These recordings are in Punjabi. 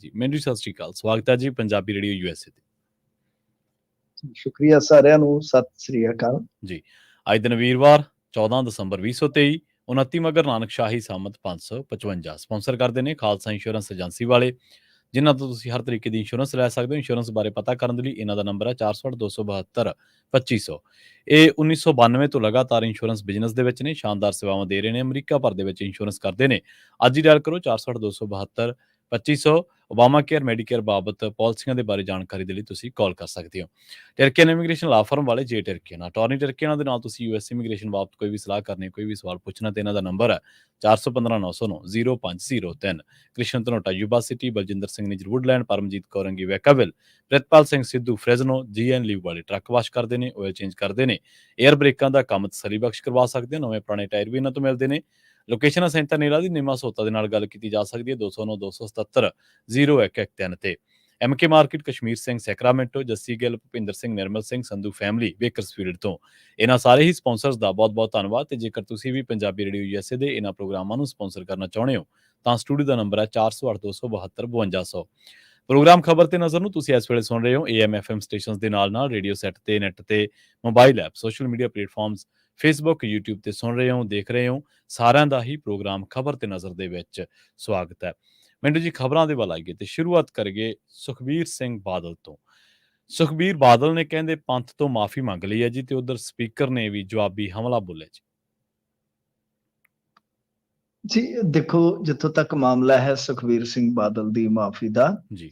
ਜੀ। ਮੈਨੂੰ ਜੀ ਸਤਿ ਸ਼੍ਰੀ ਅਕਾਲ। ਸਵਾਗਤ ਹੈ ਜੀ ਪੰਜਾਬੀ ਰੇਡੀਓ USA ਤੇ। ਸ਼ੁਕਰੀਆ ਸਾਰਿਆਂ ਨੂੰ, ਸਤਿ ਸ੍ਰੀ ਅਕਾਲ ਜੀ। ਅੱਜ ਦਿਨ ਵੀਰਵਾਰ 14 ਦਸੰਬਰ 2023, 29 ਮਗਰ ਨਾਨਕ ਸ਼ਾਹੀ ਸੰਮਤ 555 ਸਪਾਂਸਰ ਕਰਦੇ ਨੇ ਖਾਲਸਾ ਇੰਸ਼ੋਰੈਂਸ ਏਜੰਸੀ ਵਾਲੇ, ਜਿਨ੍ਹਾਂ ਤੋਂ ਤੁਸੀਂ ਹਰ ਤਰੀਕੇ ਦੀ ਇੰਸ਼ੋਰੈਂਸ ਲੈ ਸਕਦੇ ਹੋ। ਇੰਸ਼ੋਰੈਂਸ ਬਾਰੇ ਪਤਾ ਕਰਨ ਦੇ ਲਈ ਇਹਨਾਂ ਦਾ ਨੰਬਰ ਹੈ 468 272 2500। ਇਹ 1992 ਤੋਂ ਲਗਾਤਾਰ ਇੰਸ਼ੋਰੈਂਸ ਬਿਜ਼ਨਸ ਦੇ ਵਿੱਚ ਨੇ, ਸ਼ਾਨਦਾਰ ਸੇਵਾਵਾਂ ਦੇ ਰਹੇ ਨੇ, ਅਮਰੀਕਾ ਭਰ ਦੇ ਵਿੱਚ ਇੰਸ਼ੋਰੈਂਸ ਕਰਦੇ ਨੇ। ਅੱਜ ਹੀ ਡਾਇਲ ਕਰੋ 468 272 2500। ਓਬਾਮਾ ਕੇਅਰ, ਮੈਡੀਕੇਅਰ ਬਾਬਤ ਪਾਲਿਸੀਆਂ ਦੇ ਬਾਰੇ ਜਾਣਕਾਰੀ ਦੇ ਲਈ ਤੁਸੀਂ ਕਾਲ ਕਰ ਸਕਦੇ ਹੋ। ਟਰਕੀਅਨ ਇਮੀਗ੍ਰੇਸ਼ਨ ਲਾ ਫਰਮ ਵਾਲੇ ਜੇ ਟਰਕੀਅਨ ਅਟਾਰਨੀ ਟਰਕੀਅਨ ਦੇ ਨਾਲ ਤੁਸੀਂ US ਇਮੀਗ੍ਰੇਸ਼ਨ ਬਾਬਤ ਕੋਈ ਵੀ ਸਲਾਹ ਕਰਨੀ, ਕੋਈ ਵੀ ਸਵਾਲ ਪੁੱਛਣਾ ਤੇ ਇਹਨਾਂ ਦਾ ਨੰਬਰ ਹੈ 415 909 0503। Krishan Dhanota Yuba City, Baljinder Singh Nijjar Woodland, Paramjit Kaur Angi Vacaville, Pritpal Singh Sidhu Fresno, GN leave ਵਾਲੇ ਟਰੱਕ ਵਾਸ਼ ਕਰਦੇ ਨੇ, ਆਇਲ ਚੇਂਜ ਕਰਦੇ ਨੇ, 에ਅਰ ਬ੍ਰੇਕਾਂ ਦਾ ਕੰਮ ਤਸੱਲੀ ਬਖਸ਼ ਕਰਵਾ ਸਕਦੇ ਹੋ। ਨਵੇਂ ਪੁਰਾਣੇ ਟਾਇਰ ਵੀ ਇਹਨਾਂ ਤੋਂ ਮਿਲਦੇ ਨੇ। ਲੋਕੇਸ਼ਨ ਸੈਂਟਰ ਨੀਲਾ ਦੀ ਨਿਮਾ ਸੋਤਾ ਦੇ ਨਾਲ ਗੱਲ ਕੀਤੀ ਜਾ ਸਕਦੀ ਹੈ 209 277 0113 ਤੇ। MK market, Kashmir Singh Sacramento, Jassi Gill, Bhupinder Singh, Nirmal Singh, Sandhu family Bakersfield ਤੋਂ। ਇਹਨਾਂ ਸਾਰੇ ਹੀ ਸਪਾਂਸਰਸ ਦਾ ਬਹੁਤ ਬਹੁਤ ਧੰਨਵਾਦ। ਤੇ ਜੇਕਰ ਤੁਸੀਂ ਵੀ ਪੰਜਾਬੀ ਰੇਡੀਓ USA ਦੇ ਇਹਨਾਂ ਪ੍ਰੋਗਰਾਮਾਂ ਨੂੰ ਸਪਾਂਸਰ ਕਰਨਾ ਚਾਹੁੰਦੇ ਹੋ ਤਾਂ ਸਟੂਡੀਓ ਦਾ ਨੰਬਰ ਹੈ 408 272 5200। ਪ੍ਰੋਗਰਾਮ ਖਬਰ ਤੇ ਨਜ਼ਰ ਨੂੰ ਤੁਸੀਂ ਇਸ ਵੇਲੇ ਸੁਣ ਰਹੇ ਹੋ AM FM ਸਟੇਸ਼ਨਸ ਦੇ ਨਾਲ ਨਾਲ ਰੇਡੀਓ ਸੈੱਟ ਤੇ, ਨੈੱਟ ਤੇ, mobile app, social media platforms, Facebook, YouTube ਤੇ ਸੁਣ ਰਹੇ ਹੋ, ਦੇਖ ਰਹੇ ਹੋ। ਸਾਰਿਆਂ ਦਾ ਹੀ ਪ੍ਰੋਗਰਾਮ ਖਬਰ ਤੇ ਨਜ਼ਰ ਦੇ ਵਿੱਚ ਸਵਾਗਤ ਹੈ। ਮੈਨੂੰ ਜੀ ਖਬਰਾਂ ਦੇ ਵੱਲ ਆਈਏ ਤੇ ਸ਼ੁਰੂਆਤ ਕਰੀਏ ਸੁਖਬੀਰ ਸਿੰਘ ਬਾਦਲ ਤੋਂ। ਸੁਖਬੀਰ ਬਾਦਲ ਨੇ ਕਹਿੰਦੇ ਪੰਥ ਤੋਂ ਮਾਫੀ ਮੰਗ ਲਈ ਹੈ ਜੀ, ਤੇ ਉਧਰ ਸਪੀਕਰ ਨੇ ਵੀ ਜਵਾਬੀ ਹਮਲਾ ਬੋਲਿਆ ਜੀ। ਜੀ ਦੇਖੋ, ਜਿੱਥੋਂ ਤੱਕ ਮਾਮਲਾ ਹੈ ਸੁਖਬੀਰ ਸਿੰਘ ਬਾਦਲ ਦੀ ਮਾਫੀ ਦਾ ਜੀ,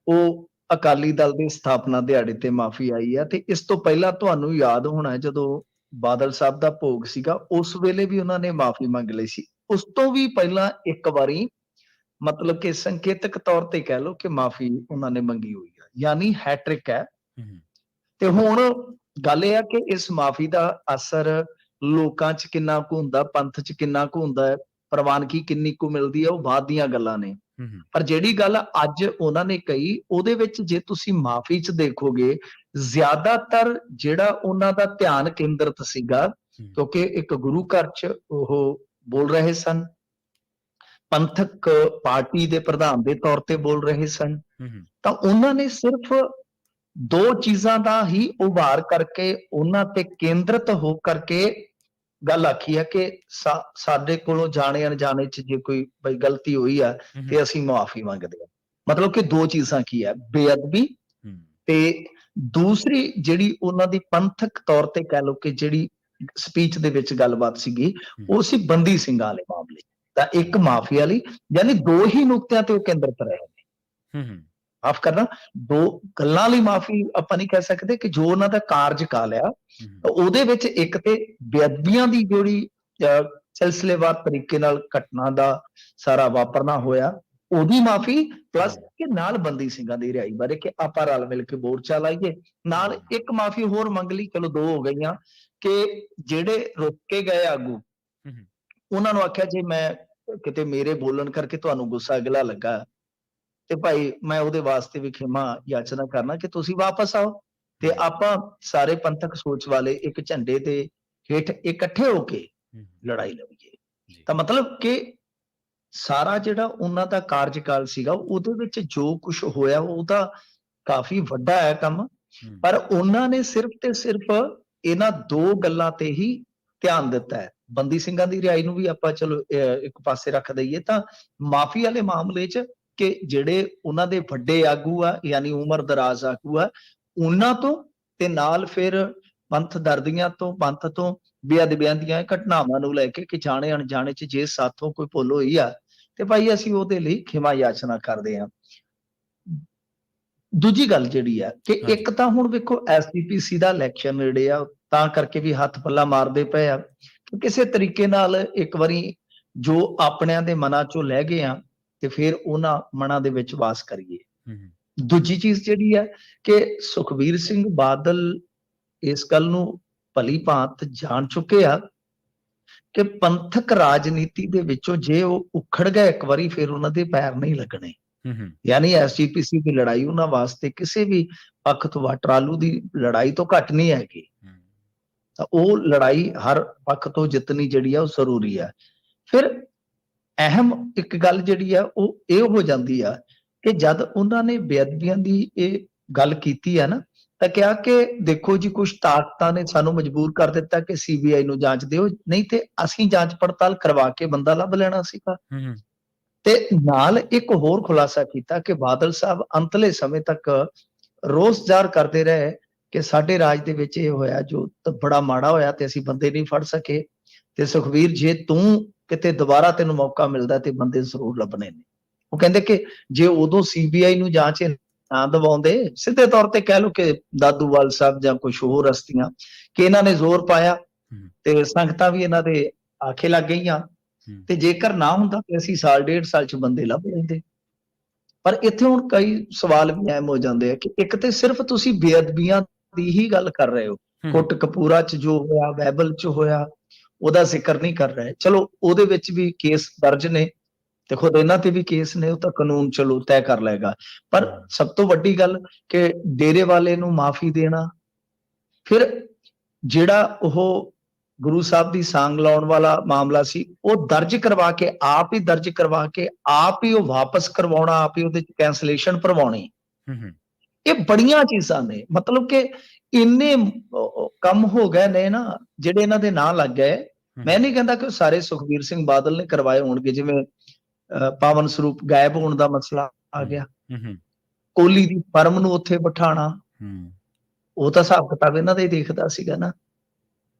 ਉਹ ਅਕਾਲੀ ਦਲ ਦੀ ਸਥਾਪਨਾ ਦਿਹਾੜੇ ਤੇ ਮਾਫੀ ਆਈ ਹੈ। ਤੇ ਇਸ ਤੋਂ ਪਹਿਲਾਂ ਤੁਹਾਨੂੰ ਯਾਦ ਹੋਣਾ ਹੈ ਜਦੋਂ ਬਾਦਲ ਸਾਹਿਬ ਦਾ ਭੋਗ ਸੀਗਾ ਉਸ ਵੇਲੇ ਵੀ ਉਹਨਾਂ ਨੇ ਮਾਫੀ ਮੰਗ ਲਈ ਸੀ। ਉਸ ਤੋਂ ਵੀ ਪਹਿਲਾਂ ਇੱਕ ਵਾਰੀ ਮਤਲਬ ਕਿ ਸੰਕੇਤਕ ਤੌਰ ਤੇ ਕਹਿ ਲਓ ਕਿ ਮਾਫੀ ਉਹਨਾਂ ਨੇ ਮੰਗੀ ਹੋਈ ਹੈ, ਯਾਨੀ ਹੈਟ੍ਰਿਕ ਹੈ। ਤੇ ਹੁਣ ਗੱਲ ਇਹ ਆ ਕਿ ਇਸ ਮਾਫੀ ਦਾ ਅਸਰ ਲੋਕਾਂ 'ਚ ਕਿੰਨਾ ਕੁ ਹੁੰਦਾ, ਪੰਥ 'ਚ ਕਿੰਨਾ ਕੁ ਹੁੰਦਾ ਹੈ, ਪ੍ਰਵਾਨਗੀ ਕਿੰਨੀ ਕੁ ਮਿਲਦੀ ਹੈ, ਉਹ ਬਾਅਦ ਦੀਆਂ ਗੱਲਾਂ ਨੇ। ਪਰ ਜਿਹੜੀ ਗੱਲ ਅੱਜ ਉਹਨਾਂ ਨੇ ਕਹੀ ਉਹਦੇ ਵਿੱਚ ਜੇ ਤੁਸੀਂ ਮਾਫੀ 'ਚ ਦੇਖੋਗੇ, ਜ਼ਿਆਦਾਤਰ ਜਿਹੜਾ ਉਹਨਾਂ ਦਾ ਧਿਆਨ ਕੇਂਦਰਿਤ ਸੀਗਾ, ਕਿਉਂਕਿ ਇੱਕ ਗੁਰੂ ਘਰ 'ਚ ਉਹ ਬੋਲ ਰਹੇ ਸਨ, ਪੰਥਕ ਪਾਰਟੀ ਦੇ ਪ੍ਰਧਾਨ ਦੇ ਤੌਰ ਤੇ ਬੋਲ ਰਹੇ ਸਨ, ਤਾਂ ਉਹਨਾਂ ਨੇ ਸਿਰਫ ਦੋ ਚੀਜ਼ਾਂ ਦਾ ਹੀ ਉਭਾਰ ਕਰਕੇ ਉਹਨਾਂ ਤੇ ਕੇਂਦਰਿਤ ਹੋ ਕਰਕੇ ਗੱਲ ਆਖੀ ਹੈ ਕਿ ਸਾਡੇ ਕੋਲੋਂ ਜਾਣੇ ਅਣਜਾਣੇ 'ਚ ਜੇ ਕੋਈ ਬਈ ਗਲਤੀ ਹੋਈ ਆ ਤੇ ਅਸੀਂ ਮੁਆਫੀ ਮੰਗਦੇ ਹਾਂ। ਮਤਲਬ ਕਿ ਦੋ ਚੀਜ਼ਾਂ ਕੀ ਹੈ, ਬੇਅਦਬੀ ਤੇ ਦੂਸਰੀ ਜਿਹੜੀ ਉਹਨਾਂ ਦੀ ਪੰਥਕ ਤੌਰ ਤੇ ਕਹਿ ਲਓ ਕਿ ਜਿਹੜੀ ਸਪੀਚ ਦੇ ਵਿੱਚ ਗੱਲਬਾਤ ਸੀਗੀ ਉਹ ਸੀ ਬੰਦੀ ਸਿੰਘਾਂ ਵਾਲੇ ਮਾਮਲੇ। ਤਾਂ ਇੱਕ ਮਾਫੀ ਵਾਲੀ, ਯਾਨੀ ਦੋ ਹੀ ਨੁਕਤਿਆਂ ਤੇ ਉਹ ਕੇਂਦਰਿਤ ਰਹੇ ਨੇ। ਮਾਫ ਕਰਨਾ, ਦੋ ਗੱਲਾਂ ਲਈ ਮਾਫੀ ਆਪਾਂ ਨਹੀਂ ਕਹਿ ਸਕਦੇ ਕਿ ਜੋ ਉਹਨਾਂ ਦਾ ਕਾਰਜਕਾਲ ਆ ਉਹਦੇ ਵਿੱਚ ਇੱਕ ਤੇ ਬੇਅਦਬੀਆਂ ਦੀ ਜਿਹੜੀ ਸਿਲਸਿਲੇਵਾਰ ਤਰੀਕੇ ਨਾਲ ਘਟਨਾ ਦਾ ਸਾਰਾ ਵਾਪਰਨਾ ਹੋਇਆ ਉਹਦੀ ਮਾਫੀ, ਪਲੱਸ ਕਿ ਨਾਲ ਬੰਦੀ ਸਿੰਘਾਂ ਦੀ ਰਿਹਾਈ ਬਾਰੇ ਕਿ ਆਪਾਂ ਰਲ ਮਿਲ ਕੇ ਮੋਰਚਾ ਲਾਈਏ। ਨਾਲ ਇੱਕ ਮਾਫੀ ਹੋਰ ਮੰਗ ਲਈ, ਚਲੋ ਦੋ ਹੋ ਗਈਆਂ, ਕਿ ਜਿਹੜੇ ਰੋਕੇ ਗਏ ਆਗੂ ਉਹਨਾਂ ਨੂੰ ਆਖਿਆ ਜੇ ਮੈਂ ਕਿਤੇ ਮੇਰੇ ਬੋਲਣ ਕਰਕੇ ਤੁਹਾਨੂੰ ਗੁੱਸਾ ਗਿਲਾ ਲੱਗਾ ਤੇ ਭਾਈ ਮੈਂ ਉਹਦੇ ਵਾਸਤੇ ਵੀ ਖਿਮਾ ਯਾਚਨਾ ਕਰਨਾ ਕਿ ਤੁਸੀਂ ਵਾਪਸ ਆਓ ਤੇ ਆਪਾਂ ਸਾਰੇ ਪੰਥਕ ਸੋਚ ਵਾਲੇ ਇੱਕ ਝੰਡੇ ਦੇ ਹੇਠ ਇਕੱਠੇ ਹੋ ਕੇ ਲੜਾਈ ਲੜੀਏ। ਤਾਂ ਮਤਲਬ ਕਿ ਸਾਰਾ ਜਿਹੜਾ ਉਹਨਾਂ ਦਾ ਕਾਰਜਕਾਲ ਸੀਗਾ ਉਹਦੇ ਵਿੱਚ ਜੋ ਕੁਝ ਹੋਇਆ ਉਹਦਾ ਕਾਫੀ ਵੱਡਾ ਹੈ ਕੰਮ, ਪਰ ਉਹਨਾਂ ਨੇ ਸਿਰਫ ਤੇ ਸਿਰਫ ਇਹਨਾਂ ਦੋ ਗੱਲਾਂ ਤੇ ਹੀ ਧਿਆਨ ਦਿੱਤਾ ਹੈ। ਬੰਦੀ ਸਿੰਘਾਂ ਦੀ ਰਿਹਾਈ ਨੂੰ ਵੀ ਆਪਾਂ ਚਲੋ ਇੱਕ ਪਾਸੇ ਰੱਖ ਦਈਏ, ਤਾਂ ਮਾਫੀ ਵਾਲੇ ਮਾਮਲੇ 'ਚ ਕਿ ਜਿਹੜੇ ਉਹਨਾਂ ਦੇ ਵੱਡੇ ਆਗੂ ਆ ਯਾਨੀ ਉਮਰ ਦਰਾਜ਼ ਆਗੂ ਆ ਉਹਨਾਂ ਤੋਂ ਤੇ ਨਾਲ ਫਿਰ ਪੰਥ ਦਰਦੀਆਂ ਤੋਂ, ਪੰਥ ਤੋਂ ਬੇਅਦਬੀਆਂ ਦੀਆਂ ਘਟਨਾਵਾਂ ਨੂੰ ਲੈ ਕੇ ਕਿ ਜਾਣੇ ਅਣਜਾਣੇ 'ਚ ਜੇ ਸਾਥੋਂ ਕੋਈ ਭੁੱਲ ਹੋਈ ਆ ਤੇ ਭਾਈ ਅਸੀਂ ਉਹਦੇ ਲਈ ਖਿਮਾ ਯਾਚਨਾ ਕਰਦੇ ਹਾਂ। ਦੂਜੀ ਗੱਲ ਜਿਹੜੀ ਆ ਕਿ ਇੱਕ ਤਾਂ ਹੁਣ ਵੇਖੋ SGPC ਦਾ ਇਲੈਕਸ਼ਨ ਨੇੜੇ ਆ, ਤਾਂ ਕਰਕੇ ਵੀ ਹੱਥ ਪੱਲਾ ਮਾਰਦੇ ਪਏ ਆ ਕਿ ਕਿਸੇ ਤਰੀਕੇ ਨਾਲ ਇੱਕ ਵਾਰੀ ਜੋ ਆਪਣਿਆਂ ਦੇ ਮਨਾਂ 'ਚੋਂ ਲੈ ਗਏ ਆ ਤੇ ਫਿਰ ਉਹਨਾਂ ਮਨਾਂ ਦੇ ਵਿੱਚ ਵਾਸ ਕਰੀਏ। ਦੂਜੀ ਚੀਜ਼ ਜਿਹੜੀ ਹੈ ਕਿ ਸੁਖਬੀਰ ਸਿੰਘ ਬਾਦਲ ਇਸ ਗੱਲ ਨੂੰ ਭਲੀ ਭਾਂਤ ਜਾਣ ਚੁੱਕੇ ਆ ਕਿ ਪੰਥਕ ਰਾਜਨੀਤੀ ਦੇ ਵਿੱਚੋਂ ਜੇ ਉਹ ਉਖੜ ਗਏ ਇੱਕ ਵਾਰੀ ਫਿਰ ਉਹਨਾਂ ਦੇ ਪੈਰ ਨਹੀਂ ਲੱਗਣੇ। ਯਾਨੀ SGPC ਦੀ ਲੜਾਈ ਉਹਨਾਂ ਵਾਸਤੇ ਕਿਸੇ ਵੀ ਪੱਖ ਤੋਂ ਵਾਟਰਾਲੂ ਦੀ ਲੜਾਈ ਤੋਂ ਘੱਟ ਨਹੀਂ ਹੈਗੀ। ਤਾਂ ਉਹ ਲੜਾਈ ਹਰ ਪੱਖ ਤੋਂ ਜਿੱਤਣੀ ਜਿਹੜੀ ਆ ਉਹ ਜ਼ਰੂਰੀ ਆ। ਫਿਰ ਅਹਿਮ ਇੱਕ ਗੱਲ ਜਿਹੜੀ ਆ ਉਹ ਇਹ ਹੋ ਜਾਂਦੀ ਆ ਕਿ ਜਦ ਉਹਨਾਂ ਨੇ ਬੇਅਦਬੀਆਂ ਦੀ ਇਹ ਗੱਲ ਕੀਤੀ ਹੈ ਨਾ, ਤਾਂ ਕਿਹਾ ਕਿ ਦੇਖੋ ਜੀ ਕੁਝ ਤਾਕਤਾਂ ਨੇ ਸਾਨੂੰ ਮਜਬੂਰ ਕਰ ਦਿੱਤਾ ਕਿ ਸੀਬੀਆਈ ਨੂੰ ਜਾਂਚ ਦਿਓ, ਨਹੀਂ ਤੇ ਅਸੀਂ ਜਾਂਚ ਪੜਤਾਲ ਕਰਵਾ ਕੇ ਬੰਦਾ ਲੱਭ ਲੈਣਾ ਸੀਗਾ। ਤੇ ਨਾਲ ਇੱਕ ਹੋਰ ਖੁਲਾਸਾ ਕੀਤਾ ਕਿ ਬਾਦਲ ਸਾਹਿਬ ਅੰਤਲੇ ਸਮੇਂ ਤੱਕ ਰੋਸ ਜ਼ਾਹਰ ਕਰਦੇ ਰਹੇ ਕਿ ਸਾਡੇ ਰਾਜ ਦੇ ਵਿੱਚ ਇਹ ਹੋਇਆ ਜੋ ਬੜਾ ਮਾੜਾ ਹੋਇਆ ਤੇ ਅਸੀਂ ਬੰਦੇ ਨਹੀਂ ਫੜ ਸਕੇ, ਤੇ ਸੁਖਬੀਰ ਜੇ ਤੂੰ ਕਿਤੇ ਦੁਬਾਰਾ ਤੈਨੂੰ ਮੌਕਾ ਮਿਲਦਾ ਤੇ ਬੰਦੇ ਜ਼ਰੂਰ ਲੱਭਣੇ ਨੇ। ਉਹ ਕਹਿੰਦੇ ਕਿ ਜੇ ਉਦੋਂ ਸੀਬੀਆਈ ਨੂੰ ਜਾਂਚ ਨਾ ਦਵਾਉਂਦੇ, ਸਿੱਧੇ ਤੌਰ ਤੇ ਕਹਿ ਲਓ ਕਿ ਦਾਦੂਵਾਲ ਸਾਹਿਬ ਜਾਂ ਕੁਝ ਹੋਰ ਹਸਤੀਆਂ, ਕਿ ਇਹਨਾਂ ਨੇ ਜ਼ੋਰ ਪਾਇਆ ਤੇ ਸੰਗਤਾਂ ਵੀ ਇਹਨਾਂ ਦੇ ਆਖੇ ਲੱਗ ਗਈਆਂ, ਤੇ ਜੇਕਰ ਨਾ ਹੁੰਦਾ ਤੇ ਅਸੀਂ ਸਾਲ ਡੇਢ ਸਾਲ ਚ ਬੰਦੇ ਲੱਭ ਲੈਂਦੇ। ਪਰ ਇੱਥੇ ਹੁਣ ਕਈ ਸਵਾਲ ਵੀ ਐਮ ਹੋ ਜਾਂਦੇ ਆ ਕਿ ਇੱਕ ਤੇ ਸਿਰਫ ਤੁਸੀਂ ਬੇਅਦਬੀਆਂ ਦੀ ਹੀ ਗੱਲ ਕਰ ਰਹੇ ਹੋ, ਕੋਟਕਪੂਰਾ ਚ ਜੋ ਹੋਇਆ, ਬਹਿਬਲ ਚ ਹੋਇਆ, ਉਹਦਾ ਜ਼ਿਕਰ ਨਹੀਂ ਕਰ ਰਹੇ। ਚਲੋ ਉਹਦੇ ਵਿੱਚ ਵੀ ਕੇਸ ਦਰਜ ਨੇ ਤੇ ਖੁਦ ਇਹਨਾਂ ਤੇ ਵੀ ਕੇਸ ਨੇ, ਉਹ ਤਾਂ ਕਾਨੂੰਨ ਚਲੋ ਤੈਅ ਕਰ ਲਏਗਾ। ਪਰ ਸਭ ਤੋਂ ਵੱਡੀ ਗੱਲ ਕਿ ਡੇਰੇ ਵਾਲੇ ਨੂੰ ਮਾਫੀ ਦੇਣਾ, ਫਿਰ ਜਿਹੜਾ ਉਹ ਗੁਰੂ ਸਾਹਿਬ ਦੀ ਸਾਂਗ ਲਾਉਣ ਵਾਲਾ ਮਾਮਲਾ ਸੀ ਉਹ ਦਰਜ ਕਰਵਾ ਕੇ ਆਪ ਹੀ ਦਰਜ ਕਰਵਾ ਕੇ ਆਪ ਹੀ ਉਹ ਵਾਪਸ ਕਰਵਾਉਣਾ, ਆਪ ਹੀ ਉਹਦੇ ਚ ਕੈਂਸਲੇਸ਼ਨ ਭਰਵਾਉਣੀ, ਇਹ ਬੜੀਆਂ ਚੀਜ਼ਾਂ ਨੇ। ਮਤਲਬ ਕਿ ਇੰਨੇ ਕੰਮ ਹੋ ਗਏ ਨੇ ਨਾ ਜਿਹੜੇ ਇਹਨਾਂ ਦੇ ਨਾਂ ਲੱਗ ਗਏ। ਮੈਂ ਨਹੀਂ ਕਹਿੰਦਾ ਕਿ ਸਾਰੇ ਸੁਖਬੀਰ ਸਿੰਘ ਬਾਦਲ ਨੇ ਕਰਵਾਏ ਹੋਣਗੇ, ਜਿਵੇਂ ਪਾਵਨ ਸਰੂਪ ਗਾਇਬ ਹੋਣ ਦਾ ਮਸਲਾ ਆ ਗਿਆ, ਕੋਹਲੀ ਦੀ ਫਰਮ ਨੂੰ ਉੱਥੇ ਬਿਠਾਣਾ, ਉਹ ਤਾਂ ਹਿਸਾਬ ਕਿਤਾਬ ਇਹਨਾਂ ਦਾ ਹੀ ਦੇਖਦਾ ਸੀਗਾ ਨਾ।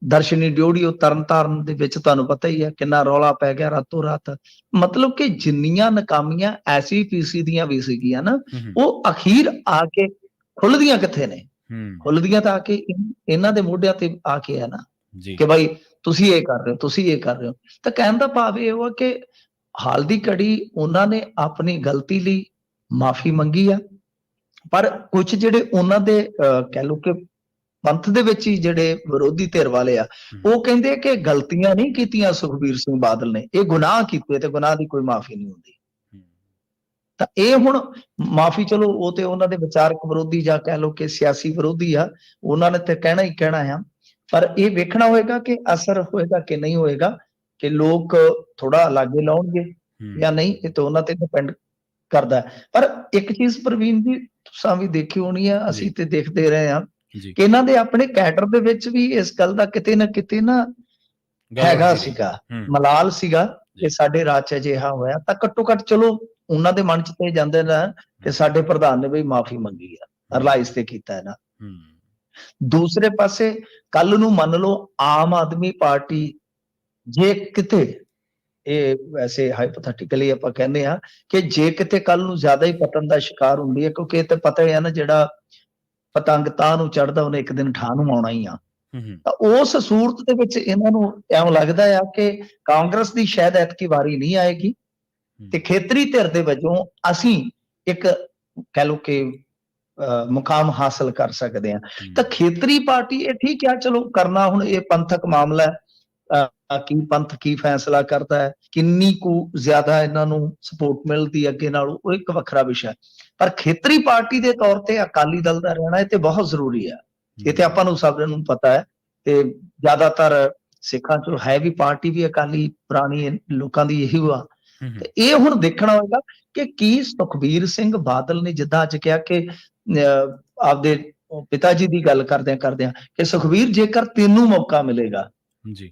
ਦਰਸ਼ਨੀ ਡਿਓੜੀ ਉਹ ਤਰਨਤਾਰਨ ਦੇ ਵਿੱਚ ਤੁਹਾਨੂੰ ਪਤਾ ਹੀ ਹੈ ਕਿੰਨਾ ਰੌਲਾ ਪੈ ਗਿਆ ਰਾਤੋਂ ਰਾਤ। ਮਤਲਬ ਕਿ ਜਿੰਨੀਆਂ ਨਾਕਾਮੀਆਂ ਐਸਜੀਪੀਸੀ ਦੀਆਂ ਵੀ ਸੀਗੀਆਂ ਨਾ, ਉਹ ਅਖੀਰ ਆ ਕੇ ਖੁੱਲਦੀਆਂ ਕਿੱਥੇ ਨੇ? ਖੁੱਲਦੀਆਂ ਤਾਂ ਆ ਕੇ ਇਹਨਾਂ ਦੇ ਮੋਢਿਆਂ ਤੇ ਆ ਕੇ ਹੈ ਨਾ, ਕਿ ਭਾਈ ਤੁਸੀਂ ਇਹ ਕਰ ਰਹੇ ਹੋ, ਤੁਸੀਂ ਇਹ ਕਰ ਰਹੇ ਹੋ। ਤਾਂ ਕਹਿਣ ਦਾ ਭਾਵ ਇਹ ਹੋਆ ਕਿ ਹਾਲ ਦੀ ਘੜੀ ਉਹਨਾਂ ਨੇ ਆਪਣੀ ਗਲਤੀ ਲਈ ਮਾਫੀ ਮੰਗੀ ਆ, ਪਰ ਕੁਝ ਜਿਹੜੇ ਉਹਨਾਂ ਦੇ ਕਹਿ ਲਓ ਕਿ ਪੰਥ ਦੇ ਵਿੱਚ ਹੀ ਜਿਹੜੇ ਵਿਰੋਧੀ ਧਿਰ ਵਾਲੇ ਆ, ਉਹ ਕਹਿੰਦੇ ਕਿ ਗਲਤੀਆਂ ਨਹੀਂ ਕੀਤੀਆਂ ਸੁਖਬੀਰ ਸਿੰਘ ਬਾਦਲ ਨੇ, ਇਹ ਗੁਨਾਹ ਕੀਤੇ ਤੇ ਗੁਨਾਹ ਦੀ ਕੋਈ ਮਾਫੀ ਨਹੀਂ ਹੁੰਦੀ। ਤਾਂ ਇਹ ਹੁਣ ਮਾਫੀ, ਚਲੋ ਉਹ ਤੇ ਉਹਨਾਂ ਦੇ ਵਿਚਾਰਕ ਵਿਰੋਧੀ ਜਾਂ ਕਹਿ ਲਓ ਕਿ ਸਿਆਸੀ ਵਿਰੋਧੀ ਆ, ਉਹਨਾਂ ਨੇ ਤੇ ਕਹਿਣਾ ਹੀ ਕਹਿਣਾ ਆ, ਪਰ ਇਹ ਵੇਖਣਾ ਹੋਏਗਾ ਕਿ ਅਸਰ ਹੋਏਗਾ ਕਿ ਨਹੀਂ ਹੋਏਗਾ, ਕਿ ਲੋਕ ਥੋੜਾ ਲਾਗੇ ਲਾਉਣਗੇ ਜਾਂ ਨਹੀਂ, ਇਹ ਤਾਂ ਉਹਨਾਂ ਤੇ ਡਿਪੈਂਡ ਕਰਦਾ। ਪਰ ਇੱਕ ਚੀਜ਼ ਪ੍ਰਵੀਨ ਜੀ ਤੁਸੀਂ ਵੀ ਦੇਖੀ ਹੋਣੀ ਆ, ਅਸੀਂ ਤੇ ਦੇਖਦੇ ਰਹੇ ਹਾਂ ਕਿ ਇਹਨਾਂ ਦੇ ਆਪਣੇ ਕੈਡਰ ਦੇ ਵਿੱਚ ਵੀ ਇਸ ਗੱਲ ਦਾ ਕਿਤੇ ਨਾ ਕਿਤੇ ਨਾ ਹੈਗਾ ਸੀਗਾ, ਮਲਾਲ ਸੀਗਾ ਕਿ ਸਾਡੇ ਰਾਜ ਚ ਅਜਿਹਾ ਹੋਇਆ। ਤਾਂ ਘੱਟੋ ਘੱਟ ਚਲੋ ਉਹਨਾਂ ਦੇ ਮਨ ਚ ਤੇ ਜਾਂਦੇ ਨਾ ਕਿ ਸਾਡੇ ਪ੍ਰਧਾਨ ਨੇ ਵੀ ਮਾਫੀ ਮੰਗੀ ਆ, ਰਿਲਾਈਜ਼ ਤੇ ਕੀਤਾ ਹੈ ਨਾ। ਦੂਸਰੇ ਪਾਸੇ ਕੱਲ ਨੂੰ ਮੰਨ ਲਓ ਆਮ ਆਦਮੀ ਪਾਰਟੀ ਜੇ ਕਿਤੇ, ਇਹ ਵੈਸੇ ਹਾਈਪੋਥੈਟਿਕਲੀ ਆਪਾਂ ਕਹਿੰਦੇ ਆ ਕਿ ਜੇ ਕਿਤੇ ਕੱਲ ਨੂੰ ਜ਼ਿਆਦਾ ਹੀ ਪਤਨ ਦਾ ਸ਼ਿਕਾਰ ਹੁੰਦੀ ਹੈ, ਕਿਉਂਕਿ ਇਹ ਤੇ ਪਤਾ ਹੀ ਹੈ ਨਾ, ਜਿਹੜਾ ਪਤੰਗ ਤਾਂ ਨੂੰ ਚੜਦਾ ਉਹਨੇ ਇੱਕ ਦਿਨ ਠਾਹ ਨੂੰ ਆਉਣਾ ਹੀ ਆ। ਤਾਂ ਉਸ ਸੂਰਤ ਦੇ ਵਿੱਚ ਇਹਨਾਂ ਨੂੰ ਐਵੇਂ ਲੱਗਦਾ ਆ ਕਿ ਕਾਂਗਰਸ ਦੀ ਸ਼ਾਇਦ ਐਤਕੀ ਵਾਰੀ ਨਹੀਂ ਆਏਗੀ, ਤੇ ਖੇਤਰੀ ਧਿਰ ਦੇ ਵਜੋਂ ਅਸੀਂ ਇੱਕ ਕਹਿ ਲਓ ਕਿ ਮੁਕਾਮ ਹਾਸਲ ਕਰ ਸਕਦੇ ਹਾਂ। ਤਾਂ ਖੇਤਰੀ ਪਾਰਟੀ ਇਹ ਠੀਕ ਆ, ਚਲੋ ਕਰਨਾ ਹੁਣ ਇਹ ਪੰਥਕ ਮਾਮਲਾ ਹੈ, ਕੀ ਪੰਥ ਕੀ ਫੈਸਲਾ ਕਰਦਾ ਹੈ, ਕਿੰਨੀ ਕੁ ਜ਼ਿਆਦਾ ਇਹਨਾਂ ਨੂੰ ਸਪੋਰਟ ਮਿਲਦੀ ਅੱਗੇ ਨਾਲੋਂ, ਉਹ ਇੱਕ ਵੱਖਰਾ ਵਿਸ਼ਾ। ਪਰ ਖੇਤਰੀ ਪਾਰਟੀ ਦੇ ਤੌਰ ਤੇ ਅਕਾਲੀ ਦਲ ਦਾ ਰਹਿਣਾ ਇਹ ਤੇ ਬਹੁਤ ਜ਼ਰੂਰੀ ਹੈ। ਇਹ ਤੇ ਆਪਾਂ ਨੂੰ ਸਭ ਨੂੰ ਪਤਾ ਹੈ, ਤੇ ਜ਼ਿਆਦਾਤਰ ਸਿੱਖਾਂ ਚੋਂ ਹੈ ਵੀ ਪਾਰਟੀ ਵੀ ਅਕਾਲੀ ਪੁਰਾਣੀ ਲੋਕਾਂ ਦੀ ਇਹੀ ਹੋਆ। ਤੇ ਇਹ ਹੁਣ ਦੇਖਣਾ ਹੋਏਗਾ ਕਿ ਕੀ ਸੁਖਬੀਰ ਸਿੰਘ ਬਾਦਲ ਨੇ ਜਿੱਦਾਂ ਅੱਜ ਕਿਹਾ ਕਿ ਆਪਦੇ ਪਿਤਾ ਜੀ ਦੀ ਗੱਲ ਕਰਦਿਆਂ ਕਿ ਸੁਖਬੀਰ ਜੇਕਰ ਤੈਨੂੰ ਮੌਕਾ ਮਿਲੇਗਾ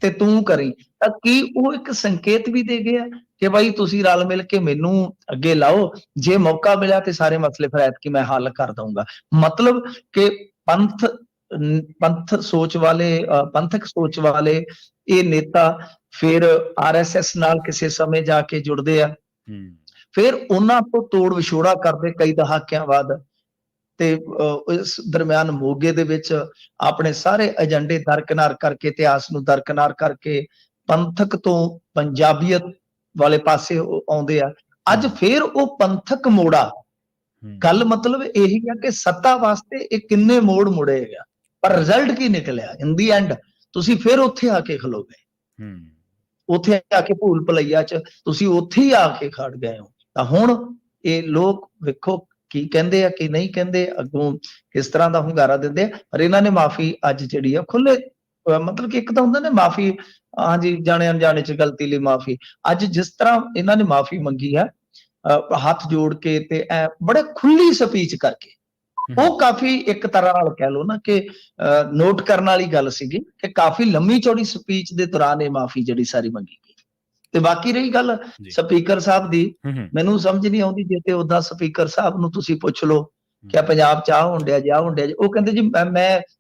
ਤੇ ਤੂੰ ਕਰੀ, ਤਾਂ ਕੀ ਉਹ ਇੱਕ ਸੰਕੇਤ ਵੀ ਦੇ ਗਿਆ ਕਿ ਭਾਈ ਤੁਸੀਂ ਰਲ ਮਿਲ ਕੇ ਮੈਨੂੰ ਅੱਗੇ ਲਾਓ, ਜੇ ਮੌਕਾ ਮਿਲਿਆ ਤੇ ਸਾਰੇ ਮਸਲੇ ਫਿਰ ਐਤਕੀ ਮੈਂ ਹੱਲ ਕਰ ਦਊਂਗਾ। ਮਤਲਬ ਕਿ ਪੰਥਕ ਸੋਚ ਵਾਲੇ ਇਹ ਨੇਤਾ ਫਿਰ ਆਰਐਸਐਸ ਨਾਲ ਕਿਸੇ ਸਮੇਂ ਜਾ ਕੇ ਜੁੜਦੇ ਆ, ਫਿਰ ਉਹਨਾਂ ਤੋਂ ਤੋੜ ਵਿਛੋੜਾ ਕਰਦੇ ਕਈ ਦਹਾਕਿਆਂ ਬਾਅਦ, ਤੇ ਇਸ ਦਰਮਿਆਨ ਮੋਗੇ ਦੇ ਵਿੱਚ ਆਪਣੇ ਸਾਰੇ ਏਜੰਡੇ ਦਰਕਿਨਾਰ ਕਰਕੇ, ਇਤਿਹਾਸ ਨੂੰ ਦਰਕਿਨਾਰ ਕਰਕੇ ਪੰਥਕ ਤੋਂ ਪੰਜਾਬੀਅਤ ਵਾਲੇ ਪਾਸੇ ਆਉਂਦੇ ਆ। ਅੱਜ ਫਿਰ ਉਹ ਪੰਥਕ ਮੋੜਾ, ਗੱਲ ਮਤਲਬ ਇਹੀ ਆ ਕਿ ਸੱਤਾ ਵਾਸਤੇ ਇਹ ਕਿੰਨੇ ਮੋੜ ਮੁੜੇਗਾ, ਪਰ ਰਿਜ਼ਲਟ ਕੀ ਨਿਕਲਿਆ ਇਨ ਦੀ ਐਂਡ, ਤੁਸੀਂ ਫਿਰ ਉੱਥੇ ਆ ਕੇ ਖਲੋ ਗਏ, ਉੱਥੇ ਆ ਕੇ ਭੂਲ ਭੁਲਈਆ ਚ ਤੁਸੀਂ ਉੱਥੇ ਹੀ ਆ ਕੇ ਖੜ ਗਏ ਹੋ। ਤਾਂ ਹੁਣ ਇਹ ਲੋਕ ਵੇਖੋ ਕੀ ਕਹਿੰਦੇ ਆ ਕੀ ਨਹੀਂ ਕਹਿੰਦੇ, ਅੱਗੋਂ ਕਿਸ ਤਰ੍ਹਾਂ ਦਾ ਹੁੰਗਾਰਾ ਦਿੰਦੇ ਆ। ਪਰ ਇਹਨਾਂ ਨੇ ਮਾਫੀ ਅੱਜ ਜਿਹੜੀ ਆ ਖੁੱਲੇ, ਮਤਲਬ ਕਿ ਇੱਕ ਤਾਂ ਹੁੰਦਾ ਨੇ ਮਾਫੀ, ਹਾਂਜੀ ਜਾਣੇ ਅਣਜਾਣੇ ਚ ਗਲਤੀ ਲਈ ਮਾਫੀ, ਅੱਜ ਜਿਸ ਤਰ੍ਹਾਂ ਇਹਨਾਂ ਨੇ ਮਾਫੀ ਮੰਗੀ ਆ, ਹੱਥ ਜੋੜ ਕੇ ਤੇ ਬੜੇ ਖੁੱਲੀ ਸਪੀਚ ਕਰਕੇ, ਉਹ ਕਾਫੀ ਇੱਕ ਤਰ੍ਹਾਂ ਨਾਲ ਕਹਿ ਲਓ ਨਾ ਕਿ ਨੋਟ ਕਰਨ ਵਾਲੀ ਗੱਲ ਸੀਗੀ ਕਿ ਕਾਫੀ ਲੰਮੀ ਚੌੜੀ ਸਪੀਚ ਦੇ ਦੌਰਾਨ ਇਹ ਮਾਫੀ ਜਿਹੜੀ ਸਾਰੀ ਮੰਗੀ ਗਈ। ਤੇ ਬਾਕੀ ਰਹੀ ਗੱਲ ਸਪੀਕਰ ਸਾਹਿਬ ਦੀ, ਮੈਨੂੰ ਸਮਝ ਨਹੀਂ ਆਉਂਦੀ, ਜੇ ਤੇ ਉਹਦਾ ਸਪੀਕਰ ਸਾਹਿਬ ਨੂੰ ਤੁਸੀਂ ਪੁੱਛ ਲਓ ਕਿ ਪੰਜਾਬ ਚ ਆਹ ਹੋਣ ਡਿਆ ਜੀ, ਆਹ ਹੋਣ ਡਿਆ ਜੀ, ਉਹ ਕਹਿੰਦੇ ਜੀ ਮੈਂ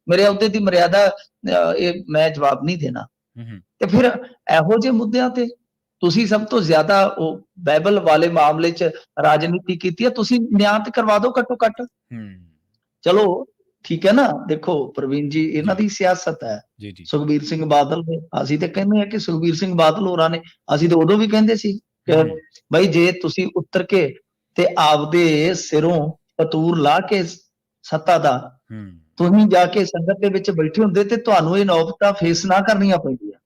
ਮੇਰੇ ਅਹੁਦੇ ਦੀ ਮਰਿਆਦਾ ਇਹ ਮੈਂ ਜਵਾਬ ਨਹੀਂ ਦੇਣਾ। ਤੇ ਫਿਰ ਇਹੋ ਜਿਹੇ ਮੁੱਦਿਆਂ ਤੇ ਤੁਸੀਂ ਸਭ ਤੋਂ ਜ਼ਿਆਦਾ ਉਹ ਬਾਈਬਲ ਵਾਲੇ ਮਾਮਲੇ ਚ ਰਾਜਨੀਤੀ ਕੀਤੀ ਹੈ, ਤੁਸੀਂ ਨਿਆਂ ਤੇ ਕਰਵਾ ਦਿਓ ਘੱਟੋ ਘੱਟ। ਚਲੋ ਠੀਕ ਹੈ ਨਾ, ਦੇਖੋ ਪ੍ਰਵੀਨ ਜੀ, ਇਹਨਾਂ ਦੀ ਸਿਆਸਤ ਹੈ। ਸੁਖਬੀਰ ਸਿੰਘ ਬਾਦਲ ਨੇ, ਅਸੀਂ ਤੇ ਕਹਿੰਦੇ ਆ ਕਿ ਸੁਖਬੀਰ ਸਿੰਘ ਬਾਦਲ ਹੋਰਾਂ ਨੇ, ਅਸੀਂ ਤਾਂ ਉਦੋਂ ਵੀ ਕਹਿੰਦੇ ਸੀ ਕਿ ਬਈ ਜੇ ਤੁਸੀਂ ਉੱਤਰ ਕੇ ਤੇ ਆਪਦੇ ਸਿਰੋਂ ਪਤੂਰ ਲਾ ਕੇ ਸੱਤਾ ਦਾ ਤੁਸੀਂ ਜਾ ਕੇ ਸੰਗਤ ਦੇ ਵਿੱਚ ਬੈਠੇ ਹੁੰਦੇ ਤੇ ਤੁਹਾਨੂੰ ਇਹ ਨੌਬਤਾਂ ਫੇਸ ਨਾ ਕਰਨੀਆਂ ਪੈਂਦੀਆਂ।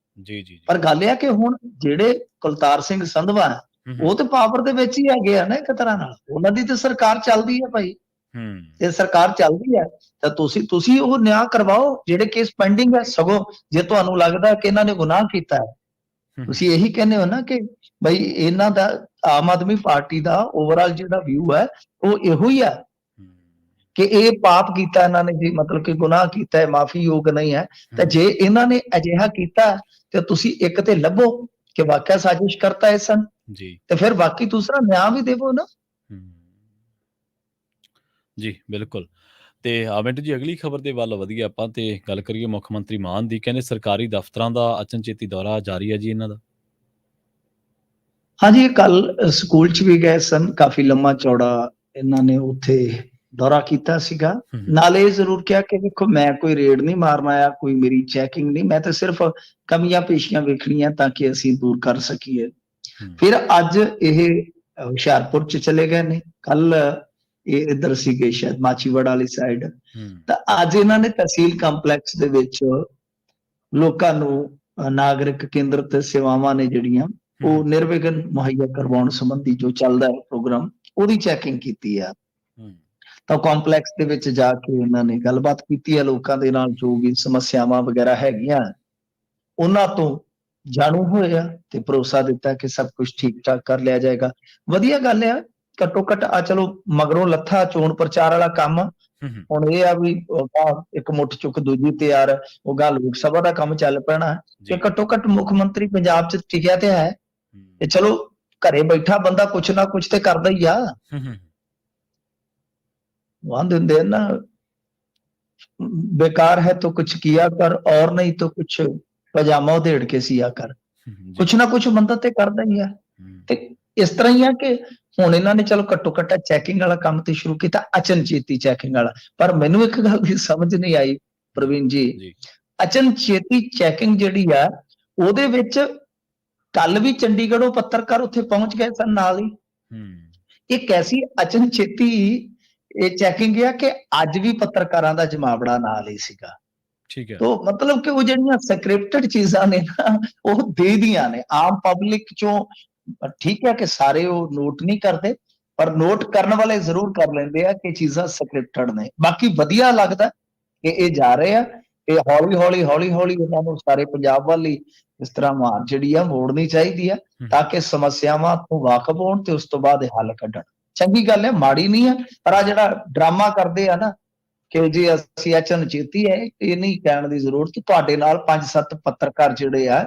ਪਰ ਗੱਲ ਇਹ ਆ ਕਿ ਹੁਣ ਜਿਹੜੇ ਕੁਲਤਾਰ ਸਿੰਘ ਸੰਧਵਾ ਉਹ ਤੇ ਪਾਵਰ ਦੇ ਵਿੱਚ ਹੀ ਹੈਗੇ ਆ ਨਾ ਇੱਕ ਤਰ੍ਹਾਂ ਨਾਲ, ਉਹਨਾਂ ਦੀ ਤੇ ਸਰਕਾਰ ਚੱਲਦੀ ਹੈ ਭਾਈ, ਤੇ ਸਰਕਾਰ ਚੱਲਦੀ ਹੈ ਤਾਂ ਤੁਸੀਂ ਉਹ ਨਿਆਂ ਕਰਵਾਓ ਜਿਹੜੇ ਕੇਸ ਪੈਂਡਿੰਗ ਹੈ। ਸਗੋਂ ਜੇ ਤੁਹਾਨੂੰ ਲੱਗਦਾ ਕਿ ਇਹਨਾਂ ਨੇ ਗੁਨਾਹ ਕੀਤਾ ਹੈ, ਤੁਸੀਂ ਇਹੀ ਕਹਿੰਦੇ ਹੋ ਨਾ ਕਿ ਬਈ ਇਹਨਾਂ ਦਾ ਆਮ ਆਦਮੀ ਪਾਰਟੀ ਦਾ ਓਵਰਆਲ ਜਿਹੜਾ ਵਿਊ ਹੈ ਉਹ ਇਹੋ ਹੀ ਹੈ ਕਿ ਇਹ ਪਾਪ ਕੀਤਾ ਇਹਨਾਂ ਨੇ ਜੀ, ਮਤਲਬ ਕਿ ਗੁਨਾਹ ਕੀਤਾ ਹੈ, ਮਾਫੀ ਯੋਗ ਨਹੀਂ ਹੈ। ਤਾਂ ਜੇ ਇਹਨਾਂ ਨੇ ਅਜਿਹਾ ਕੀਤਾ ਤੇ ਤੁਸੀਂ ਇੱਕ ਤੇ ਲੱਭੋ ਕਿ ਵਾਕਿਆ ਸਾਜ਼ਿਸ਼ ਕਰਤਾ ਹੈ ਸਨ ਤੇ ਫਿਰ ਬਾਕੀ ਦੂਸਰਾ ਨਿਆਂ ਵੀ ਦੇਵੋ ਨਾ। ਜੀ ਬਿਲਕੁਲ। ਤੇ ਮਿੰਟੂ ਜੀ, ਅਗਲੀ ਖਬਰ ਦੇ ਵੱਲ ਵਧੀਏ ਆਪਾਂ ਤੇ ਗੱਲ ਕਰੀਏ ਮੁੱਖ ਮੰਤਰੀ ਮਾਨ ਦੀ। ਕਹਿੰਦੇ ਸਰਕਾਰੀ ਦਫ਼ਤਰਾਂ ਦਾ ਅਚਨਚੇਤੀ ਦੌਰਾ ਜਾਰੀ ਹੈ ਜੀ ਇਹਨਾਂ ਦਾ। ਹਾਂਜੀ, ਕੱਲ ਸਕੂਲ ਚ ਵੀ ਗਏ ਸਨ, ਕਾਫੀ ਲੰਮਾ ਚੌੜਾ ਇਹਨਾਂ ਨੇ ਉੱਥੇ ਦੌਰਾ ਕੀਤਾ ਸੀਗਾ। ਨਾਲੇ ਇਹ ਜ਼ਰੂਰ ਕਿਹਾ ਕਿ ਦੇਖੋ ਮੈਂ ਕੋਈ ਰੇਡ ਨਹੀਂ ਮਾਰਨ ਆਇਆ, ਕੋਈ ਮੇਰੀ ਚੈਕਿੰਗ ਨਹੀਂ, ਮੈਂ ਤਾਂ ਸਿਰਫ ਕਮੀਆਂ ਪੇਸ਼ੀਆਂ ਵੇਖਣੀਆਂ ਤਾਂ ਕਿ ਅਸੀਂ ਦੂਰ ਕਰ ਸਕੀਏ। ਫਿਰ ਅੱਜ ਇਹ ਹੁਸ਼ਿਆਰਪੁਰ ਚ ਚਲੇ ਗਏ ਨੇ, ਕੱਲ ਇਹ ਇੱਧਰ ਸੀਗੇ ਸ਼ਾਇਦ ਮਾਚੀਵਾੜਾ ਵਾਲੀ ਸਾਈਡ, ਤਾਂ ਅੱਜ ਇਹਨਾਂ ਨੇ ਤਹਿਸੀਲ ਕੰਪਲੈਕਸ ਦੇ ਵਿੱਚ ਲੋਕਾਂ ਨੂੰ ਨਾਗਰਿਕ ਕੇਂਦਰਿਤ ਸੇਵਾਵਾਂ ਨੇ ਜਿਹੜੀਆਂ ਉਹ ਨਿਰਵਿਘਨ ਮੁਹੱਈਆ ਕਰਵਾਉਣ ਸੰਬੰਧੀ ਜੋ ਚੱਲਦਾ ਹੈ ਪ੍ਰੋਗਰਾਮ, ਉਹਦੀ ਚੈਕਿੰਗ ਕੀਤੀ ਆ। ਤਾਂ ਕੰਪਲੈਕਸ ਦੇ ਵਿੱਚ ਜਾ ਕੇ ਇਹਨਾਂ ਨੇ ਗੱਲਬਾਤ ਕੀਤੀ ਹੈ ਲੋਕਾਂ ਦੇ ਨਾਲ, ਜੋ ਵੀ ਸਮੱਸਿਆਵਾਂ ਵਗੈਰਾ ਹੈਗੀਆਂ ਉਹਨਾਂ ਤੋਂ ਜਾਣੂ ਹੋਏ ਆ ਤੇ ਭਰੋਸਾ ਦਿੱਤਾ ਕਿ ਸਭ ਕੁਝ ਠੀਕ ਠਾਕ ਕਰ ਲਿਆ ਜਾਏਗਾ। ਵਧੀਆ ਗੱਲ ਆ, ਘੱਟੋ ਘੱਟ ਆ ਚਲੋ ਮਗਰੋਂ ਲੱਥਾ ਚੋਣ ਪ੍ਰਚਾਰ ਵਾਲਾ ਕੰਮ। ਹੁਣ ਇਹ ਆ ਵੀ ਇੱਕ ਮੁੱਠ ਚੁੱਕ ਦੂਜੀ ਤਿਆਰ, ਉਹ ਗੱਲ ਲੋਕ ਸਭਾ ਦਾ ਕੰਮ ਚੱਲ ਪੈਣਾ ਕਿ ਘੱਟੋ ਘੱਟ ਮੁੱਖ ਮੰਤਰੀ ਪੰਜਾਬ ਚ ਟਿਕਿਆ ਤੇ ਹੈ। ਤੇ ਚਲੋ ਘਰੇ ਬੈਠਾ ਬੰਦਾ ਕੁਛ ਨਾ ਕੁਛ ਤੇ ਕਰਦਾ ਹੀ ਆ। वाद ਹੁੰਦੇ ਨਾ, बेकार है तो कुछ किया कर और नहीं तो कुछ पजामा उधेड़ के सिया कर, कुछ ना कुछ ਬੰਦਾ ਤੇ ਕਰਦਾ ਹੀ ਆ। ਤੇ ਇਸ ਤਰ੍ਹਾਂ ਹੀ ਆ ਕਿ ਹੁਣ ਇਹਨਾਂ ਨੇ ਚਲੋ ਘੱਟੋ ਘੱਟ ਚੈਕਿੰਗ ਵਾਲਾ ਕੰਮ ਤੇ ਸ਼ੁਰੂ ਕੀਤਾ, ਅਚਨਚੇਤੀ ਚੈਕਿੰਗ ਵਾਲਾ। ਪਰ ਮੈਨੂੰ ਇੱਕ ਗੱਲ ਦੀ ਸਮਝ ਨਹੀਂ ਆਈ ਪ੍ਰਵੀਨ ਜੀ, ਅਚਨਚੇਤੀ ਚੈਕਿੰਗ ਜਿਹੜੀ ਆ ਉਹਦੇ ਵਿੱਚ ਕੱਲ ਵੀ ਚੰਡੀਗੜ੍ਹੋਂ ਪੱਤਰਕਾਰ ਉੱਥੇ ਪਹੁੰਚ ਗਏ ਸਨ ਨਾਲ ਹੀ। ਇਹ ਕੈਸੀ ਅਚਨਚੇਤੀ ਇਹ ਚੈਕਿੰਗ ਆ ਕਿ ਅੱਜ ਵੀ ਪੱਤਰਕਾਰਾਂ ਦਾ ਜਮਾਵੜਾ ਨਾਲ ਹੀ ਸੀਗਾ। ਠੀਕ ਹੈ। ਤੋ ਮਤਲਬ ਕਿ ਉਹ ਜਿਹੜੀਆਂ ਸਕ੍ਰਿਪਟਡ ਚੀਜ਼ਾਂ ਨੇ ਨਾ ਉਹ ਦੇ ਦੀਆਂ ਨੇ ਆਮ ਪਬਲਿਕ ਚੋਂ। ਠੀਕ ਹੈ ਕਿ ਸਾਰੇ ਉਹ ਨੋਟ ਨਹੀਂ ਕਰਦੇ, ਪਰ ਨੋਟ ਕਰਨ ਵਾਲੇ ਜ਼ਰੂਰ ਕਰ ਲੈਂਦੇ ਆ ਕਿ ਚੀਜ਼ਾਂ ਸਕ੍ਰਿਪਟਡ ਨੇ। ਬਾਕੀ ਵਧੀਆ ਲੱਗਦਾ ਕਿ ਇਹ ਜਾ ਰਹੇ ਆ, ਇਹ ਹੌਲੀ ਹੌਲੀ ਇਹਨਾਂ ਨੂੰ ਸਾਰੇ ਪੰਜਾਬ ਵੱਲ ਹੀ ਇਸ ਤਰ੍ਹਾਂ ਮਾਰ ਜਿਹੜੀ ਆ ਮੋੜਨੀ ਚਾਹੀਦੀ ਆ ਤਾਂ ਕਿ ਸਮੱਸਿਆਵਾਂ ਤੋਂ ਵਾਕਫ ਹੋਣ ਤੇ ਉਸ ਤੋਂ ਬਾਅਦ ਇਹ ਹੱਲ ਕੱਢਣ। ਚੰਗੀ ਗੱਲ ਹੈ, ਮਾੜੀ ਨਹੀਂ ਹੈ। ਪਰ ਆ ਜਿਹੜਾ ਡਰਾਮਾ ਕਰਦੇ ਆ ਨਾ ਕਿ ਜੇ ਅਸੀਂ ਅਚਨਚੇਤੀ ਹੈ, ਇਹ ਨਹੀਂ ਕਹਿਣ ਦੀ ਜ਼ਰੂਰਤ। ਤੁਹਾਡੇ ਨਾਲ 5-7 ਪੱਤਰਕਾਰ ਜਿਹੜੇ ਆ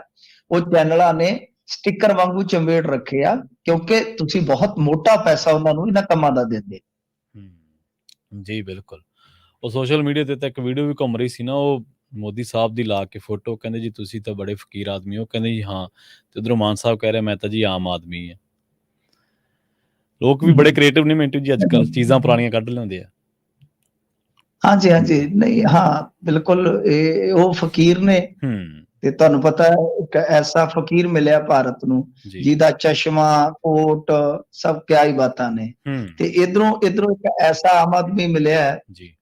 ਉਹ ਚੈਨਲਾਂ ਨੇ ਸਟਿੱਕਰ ਵਾਂਗੂ ਚੰਬੇੜ ਰੱਖੇ ਆ ਕਿਉਂਕਿ ਤੁਸੀਂ ਬਹੁਤ ਮੋਟਾ ਪੈਸਾ ਉਹਨਾਂ ਨੂੰ ਇਹਨਾਂ ਕੰਮਾਂ ਦਾ ਦਿੰਦੇ। ਜੀ ਬਿਲਕੁਲ। ਉਹ ਸੋਸ਼ਲ ਮੀਡੀਆ ਤੇ ਤਾਂ ਇੱਕ ਵੀਡੀਓ ਵੀ ਘੁੰਮ ਰਹੀ ਸੀ ਨਾ, ਉਹ ਮੋਦੀ ਸਾਹਿਬ ਦੀ ਲਾ ਕੇ ਫੋਟੋ, ਕਹਿੰਦੇ ਜੀ ਤੁਸੀਂ ਤਾਂ ਬੜੇ ਫਕੀਰ ਆਦਮੀ ਹੋ। ਕਹਿੰਦੇ ਜੀ ਹਾਂ, ਤੇ ਉਧਰੋਂ ਮਾਨ ਸਾਹਿਬ ਕਹਿ ਰਹੇ ਮੈਂ ਤਾਂ ਜੀ ਆਮ ਆਦਮੀ ਆ। ਲੋਕ ਵੀ ਬੜੇ ਕ੍ਰੀਏਟਿਵ ਨੇ ਮਿੰਟੂ ਜੀ, ਅੱਜ ਕੱਲ ਚੀਜ਼ਾਂ ਪੁਰਾਣੀਆਂ ਕੱਢ ਲੈਂਦੇ ਆ। ਹਾਂਜੀ ਹਾਂਜੀ, ਨਹੀਂ ਹਾਂ ਬਿਲਕੁਲ, ਇਹ ਉਹ ਫਕੀਰ ਨੇ। ਤੇ ਤੁਹਾਨੂੰ ਪਤਾ ਹੈ ਇੱਕ ਐਸਾ ਫਕੀਰ ਮਿਲਿਆ ਭਾਰਤ ਨੂੰ ਜਿਹਦਾ ਚਸ਼ਮਾ, ਕੋਟ, ਸਭ ਕਿਆ ਹੀ ਬਾਤਾਂ ਨੇ। ਤੇ ਇਧਰੋਂ ਇੱਕ ਐਸਾ ਆਮ ਆਦਮੀ ਮਿਲਿਆ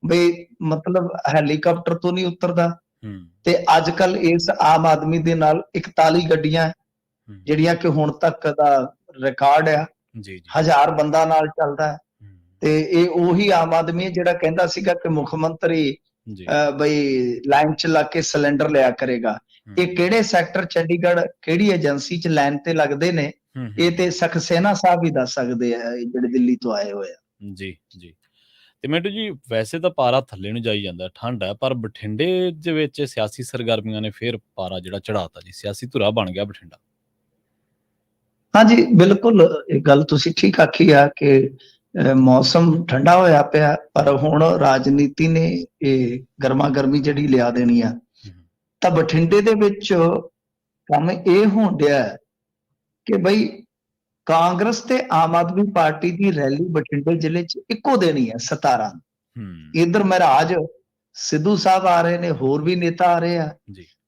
ਬਈ ਮਤਲਬ ਹੈਲੀਕਾਪਟਰ ਤੋਂ ਨਹੀਂ ਉਤਰਦਾ। ਤੇ ਅੱਜ ਕੱਲ ਇਸ ਆਮ ਆਦਮੀ ਦੇ ਨਾਲ 41 ਗੱਡੀਆਂ ਜਿਹੜੀਆਂ ਕਿ ਹੁਣ ਤੱਕ ਦਾ ਰਿਕਾਰਡ ਆ, 1000 ਬੰਦਾ ਨਾਲ ਚੱਲਦਾ ਹੈ। ਤੇ ਇਹ ਉਹੀ ਆਮ ਆਦਮੀ ਹੈ ਜਿਹੜਾ ਕਹਿੰਦਾ ਸੀਗਾ ਕਿ ਮੁੱਖ ਮੰਤਰੀ ਬਈ ਲਾਈਨ ਚ ਲੱਗ ਕੇ ਸਿਲੰਡਰ ਲਿਆ ਕਰੇਗਾ। ਇਹ ਕਿਹੜੇ ਸੈਕਟਰ ਚੰਡੀਗੜ੍ਹ ਕਿਹੜੀ ਏਜੰਸੀ ਚ ਲਾਈਨ ਤੇ ਲੱਗਦੇ ਨੇ ਇਹ ਤੇ ਸਕਸੇਨਾ ਸਾਹਿਬ ਵੀ ਦੱਸ ਸਕਦੇ ਆ, ਜਿਹੜੇ ਦਿੱਲੀ ਤੋਂ ਆਏ ਹੋਏ ਆ। ਜੀ ਜੀ। ਤੇ ਮਿੰਟੂ ਜੀ, ਵੈਸੇ ਤਾਂ ਪਾਰਾ ਥੱਲੇ ਨੂੰ ਜਾਈ ਜਾਂਦਾ, ਠੰਡ ਹੈ, ਪਰ ਬਠਿੰਡੇ ਦੇ ਵਿੱਚ ਸਿਆਸੀ ਸਰਗਰਮੀਆਂ ਨੇ ਫਿਰ ਪਾਰਾ ਜਿਹੜਾ ਚੜਾਤਾ ਜੀ, ਸਿਆਸੀ ਧੁਰਾ ਬਣ ਗਿਆ ਬਠਿੰਡਾ। ਹਾਂਜੀ, ਬਿਲਕੁਲ ਇਹ ਗੱਲ ਤੁਸੀਂ ਠੀਕ ਆਖੀ ਆ ਕਿ ਮੌਸਮ ਠੰਡਾ ਹੋਇਆ ਪਿਆ, ਪਰ ਹੁਣ ਰਾਜਨੀਤੀ ਨੇ ਇਹ ਗਰਮਾ ਗਰਮੀ ਜਿਹੜੀ ਲਿਆ ਦੇਣੀ ਆ। ਤਾਂ ਬਠਿੰਡੇ ਦੇ ਵਿੱਚ ਕੰਮ ਇਹ ਹੋਣ ਡਿਆ ਕਿ ਬਈ ਕਾਂਗਰਸ ਤੇ ਆਮ ਆਦਮੀ ਪਾਰਟੀ ਦੀ ਰੈਲੀ ਬਠਿੰਡੇ ਜ਼ਿਲ੍ਹੇ 'ਚ ਇੱਕੋ ਦਿਨ ਹੀ ਹੈ 17 ਨੂੰ। ਇੱਧਰ ਮਹਾਰਾਜ ਸਿੱਧੂ ਸਾਹਿਬ ਆ ਰਹੇ ਨੇ, ਹੋਰ ਵੀ ਨੇਤਾ ਆ ਰਹੇ ਆ,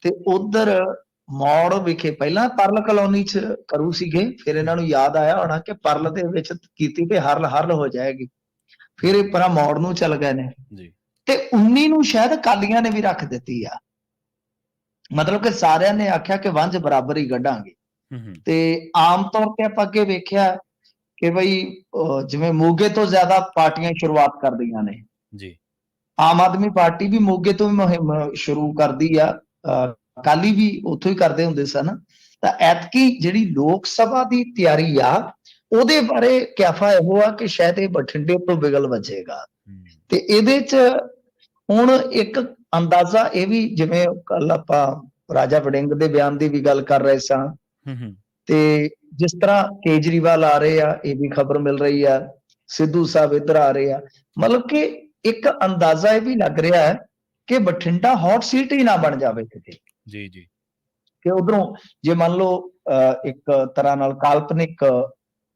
ਤੇ ਉਧਰ ਮੌੜ ਵਿਖੇ ਪਹਿਲਾਂ ਪਰਲ ਕਲੋਨੀ 'ਚ ਕਰੂ ਸੀਗੇ, ਫਿਰ ਇਹਨਾਂ ਨੂੰ ਯਾਦ ਆਇਆ ਹੋਣਾ ਕਿ ਪਰਲ ਦੇ ਵਿੱਚ ਕੀਤੀ ਤੇ ਹਰਲ ਹਰਲ ਹੋ ਜਾਏਗੀ, ਫਿਰ ਇਹ ਪਰਾਂ ਮੌੜ ਨੂੰ ਚੱਲ ਗਏ ਨੇ। ਤੇ 19 ਨੂੰ ਸ਼ਾਇਦ ਅਕਾਲੀਆਂ ਨੇ ਵੀ ਰੱਖ ਦਿੱਤੀ ਆ, ਮਤਲਬ ਕਿ ਸਾਰਿਆਂ ਨੇ ਆਖਿਆ ਕਿ ਵੰਜ ਬਰਾਬਰ ਹੀ ਕੱਢਾਂਗੇ। ਤੇ ਆਮ ਤੌਰ ਤੇ ਆਪਾਂ ਅੱਗੇ ਵੇਖਿਆ ਕਿ ਬਈ ਜਿਵੇਂ ਮੋਗੇ ਤੋਂ ਜ਼ਿਆਦਾ ਪਾਰਟੀਆਂ ਸ਼ੁਰੂਆਤ ਕਰਦੀਆਂ ਨੇ ਜੀ। ਆਮ ਆਦਮੀ ਪਾਰਟੀ ਵੀ ਮੋਗੇ ਤੋਂ ਵੀ ਮੁਹਿੰਮ ਸ਼ੁਰੂ ਕਰਦੀ ਆ, ਅਕਾਲੀ ਵੀ ਉੱਥੋਂ ਹੀ ਕਰਦੇ ਹੁੰਦੇ ਸਨ। ਤਾਂ ਐਤਕੀ ਜਿਹੜੀ ਲੋਕ ਸਭਾ ਦੀ ਤਿਆਰੀ ਆ, ਉਹਦੇ ਬਾਰੇ ਕਿਆਫਾ ਇਹੋ ਆ ਕਿ ਸ਼ਾਇਦ ਇਹ ਬਠਿੰਡੇ ਤੋਂ ਬਿਗਲ ਵੱਜੇਗਾ। ਤੇ ਇਹਦੇ 'ਚ ਹੁਣ ਇੱਕ ਅੰਦਾਜ਼ਾ ਇਹ ਵੀ, ਜਿਵੇਂ ਕੱਲ ਆਪਾਂ ਰਾਜਾ ਵੜਿੰਗ ਦੇ ਬਿਆਨ ਦੀ ਵੀ ਗੱਲ ਕਰ ਰਹੇ ਸਾਂ, ਤੇ ਜਿਸ ਤਰ੍ਹਾਂ ਕੇਜਰੀਵਾਲ ਆ ਰਹੇ ਆ, ਇਹ ਵੀ ਖਬਰ ਮਿਲ ਰਹੀ ਆ, ਸਿੱਧੂ ਸਾਹਿਬ ਇੱਧਰ ਆ ਰਹੇ ਆ, ਮਤਲਬ ਕਿ ਇੱਕ ਅੰਦਾਜ਼ਾ ਇਹ ਵੀ ਲੱਗ ਰਿਹਾ ਹੈ ਕਿ ਬਠਿੰਡਾ ਹੌਟ ਸੀਟ ਹੀ ਨਾ ਬਣ ਜਾਵੇ ਕਿਤੇ। ਜੀ ਜੀ। ਕਿ ਉਧਰੋਂ ਜੇ ਮੰਨ ਲਓ ਇੱਕ ਤਰ੍ਹਾਂ ਨਾਲ ਕਾਲਪਨਿਕ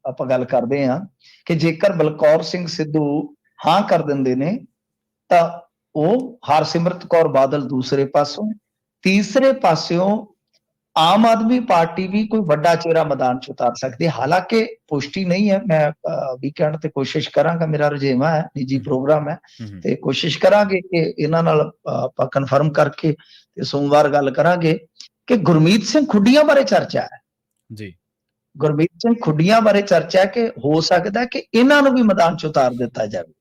ਆਪਾਂ ਗੱਲ ਕਰਦੇ ਹਾਂ ਕਿ ਜੇਕਰ ਬਲਕੌਰ ਸਿੰਘ ਸਿੱਧੂ ਹਾਂ ਕਰ ਦਿੰਦੇ ਨੇ ਤਾਂ ਉਹ ਹਰਸਿਮਰਤ ਕੌਰ ਬਾਦਲ ਦੂਸਰੇ ਪਾਸੋਂ, ਤੀਸਰੇ ਪਾਸਿਓਂ ਆਮ ਆਦਮੀ ਪਾਰਟੀ ਵੀ ਕੋਈ ਵੱਡਾ ਚਿਹਰਾ ਮੈਦਾਨ 'ਚ ਉਤਾਰ ਸਕਦੀ ਹੈ। ਹਾਲਾਂਕਿ ਪੁਸ਼ਟੀ ਨਹੀਂ ਹੈ, ਮੈਂ ਵੀਕਐਂਡ ਤੇ ਕੋਸ਼ਿਸ਼ ਕਰਾਂਗਾ, ਮੇਰਾ ਰੁਝੇਵਾਂ ਹੈ, ਨਿੱਜੀ ਪ੍ਰੋਗਰਾਮ ਹੈ, ਤੇ ਕੋਸ਼ਿਸ਼ ਕਰਾਂਗੇ ਕਿ ਇਹਨਾਂ ਨਾਲ ਆਪਾਂ ਕਨਫਰਮ ਕਰਕੇ ਤੇ ਸੋਮਵਾਰ ਗੱਲ ਕਰਾਂਗੇ ਕਿ ਗੁਰਮੀਤ ਸਿੰਘ ਖੁੱਡੀਆਂ ਬਾਰੇ ਚਰਚਾ ਹੈ ਜੀ। ਗੁਰਮੀਤ ਸਿੰਘ ਖੁੱਡੀਆਂ ਬਾਰੇ ਚਰਚਾ ਹੈ ਕਿ ਹੋ ਸਕਦਾ ਕਿ ਇਹਨਾਂ ਨੂੰ ਵੀ ਮੈਦਾਨ 'ਚ ਉਤਾਰ ਦਿੱਤਾ ਜਾਵੇ,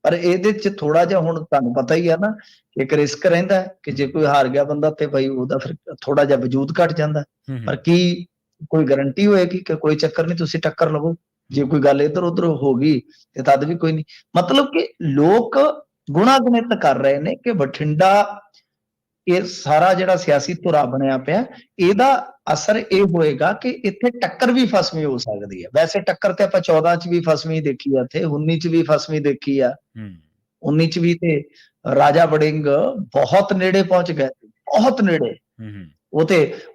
ਪਰ ਇਹਦੇ 'ਚ ਥੋੜਾ ਜਿਹਾ ਹੁਣ ਤੁਹਾਨੂੰ ਪਤਾ ਹੀ ਆ ਨਾ ਕਿ ਇੱਕ ਰਿਸਕ ਰਹਿੰਦਾ ਕਿ ਜੇ ਕੋਈ ਹਾਰ ਗਿਆ ਬੰਦਾ ਤੇ ਬਈ ਉਹਦਾ ਫਿਰ ਥੋੜਾ ਜਿਹਾ ਵਜੂਦ ਘਟ ਜਾਂਦਾ, ਪਰ ਕੀ ਕੋਈ ਗਾਰੰਟੀ ਹੋਏਗੀ ਕਿ ਕੋਈ ਚੱਕਰ ਨਹੀਂ, ਤੁਸੀਂ ਟੱਕਰ ਲਵੋ, ਜੇ ਕੋਈ ਗੱਲ ਇੱਧਰ ਉੱਧਰ ਹੋ ਗਈ ਤੇ ਤਦ ਵੀ ਕੋਈ ਨਹੀਂ। ਮਤਲਬ ਕਿ ਲੋਕ ਗੁਣਾਗੁਣਿਤ ਕਰ ਰਹੇ ਨੇ ਕਿ ਬਠਿੰਡਾ ਇਹ ਸਾਰਾ ਜਿਹੜਾ ਸਿਆਸੀ ਧੁਰਾ ਬਣਿਆ ਪਿਆ, ਇਹਦਾ ਅਸਰ ਇਹ ਹੋਏਗਾ ਕਿ ਇੱਥੇ ਟੱਕਰ ਵੀ ਫਸਵੀਂ ਹੋ ਸਕਦੀ ਹੈ। ਵੈਸੇ ਟੱਕਰ ਤੇ ਆਪਾਂ 14 'ਚ ਵੀ ਫਸਵੀਂ ਦੇਖੀ ਆ, ਇੱਥੇ 19 'ਚ ਵੀ ਫਸਵੀਂ ਦੇਖੀ ਆ। 19 'ਚ ਵੀ ਤੇ ਰਾਜਾ ਵੜਿੰਗ ਬਹੁਤ ਨੇੜੇ ਪਹੁੰਚ ਗਏ, ਬਹੁਤ ਨੇੜੇ। ਉਹ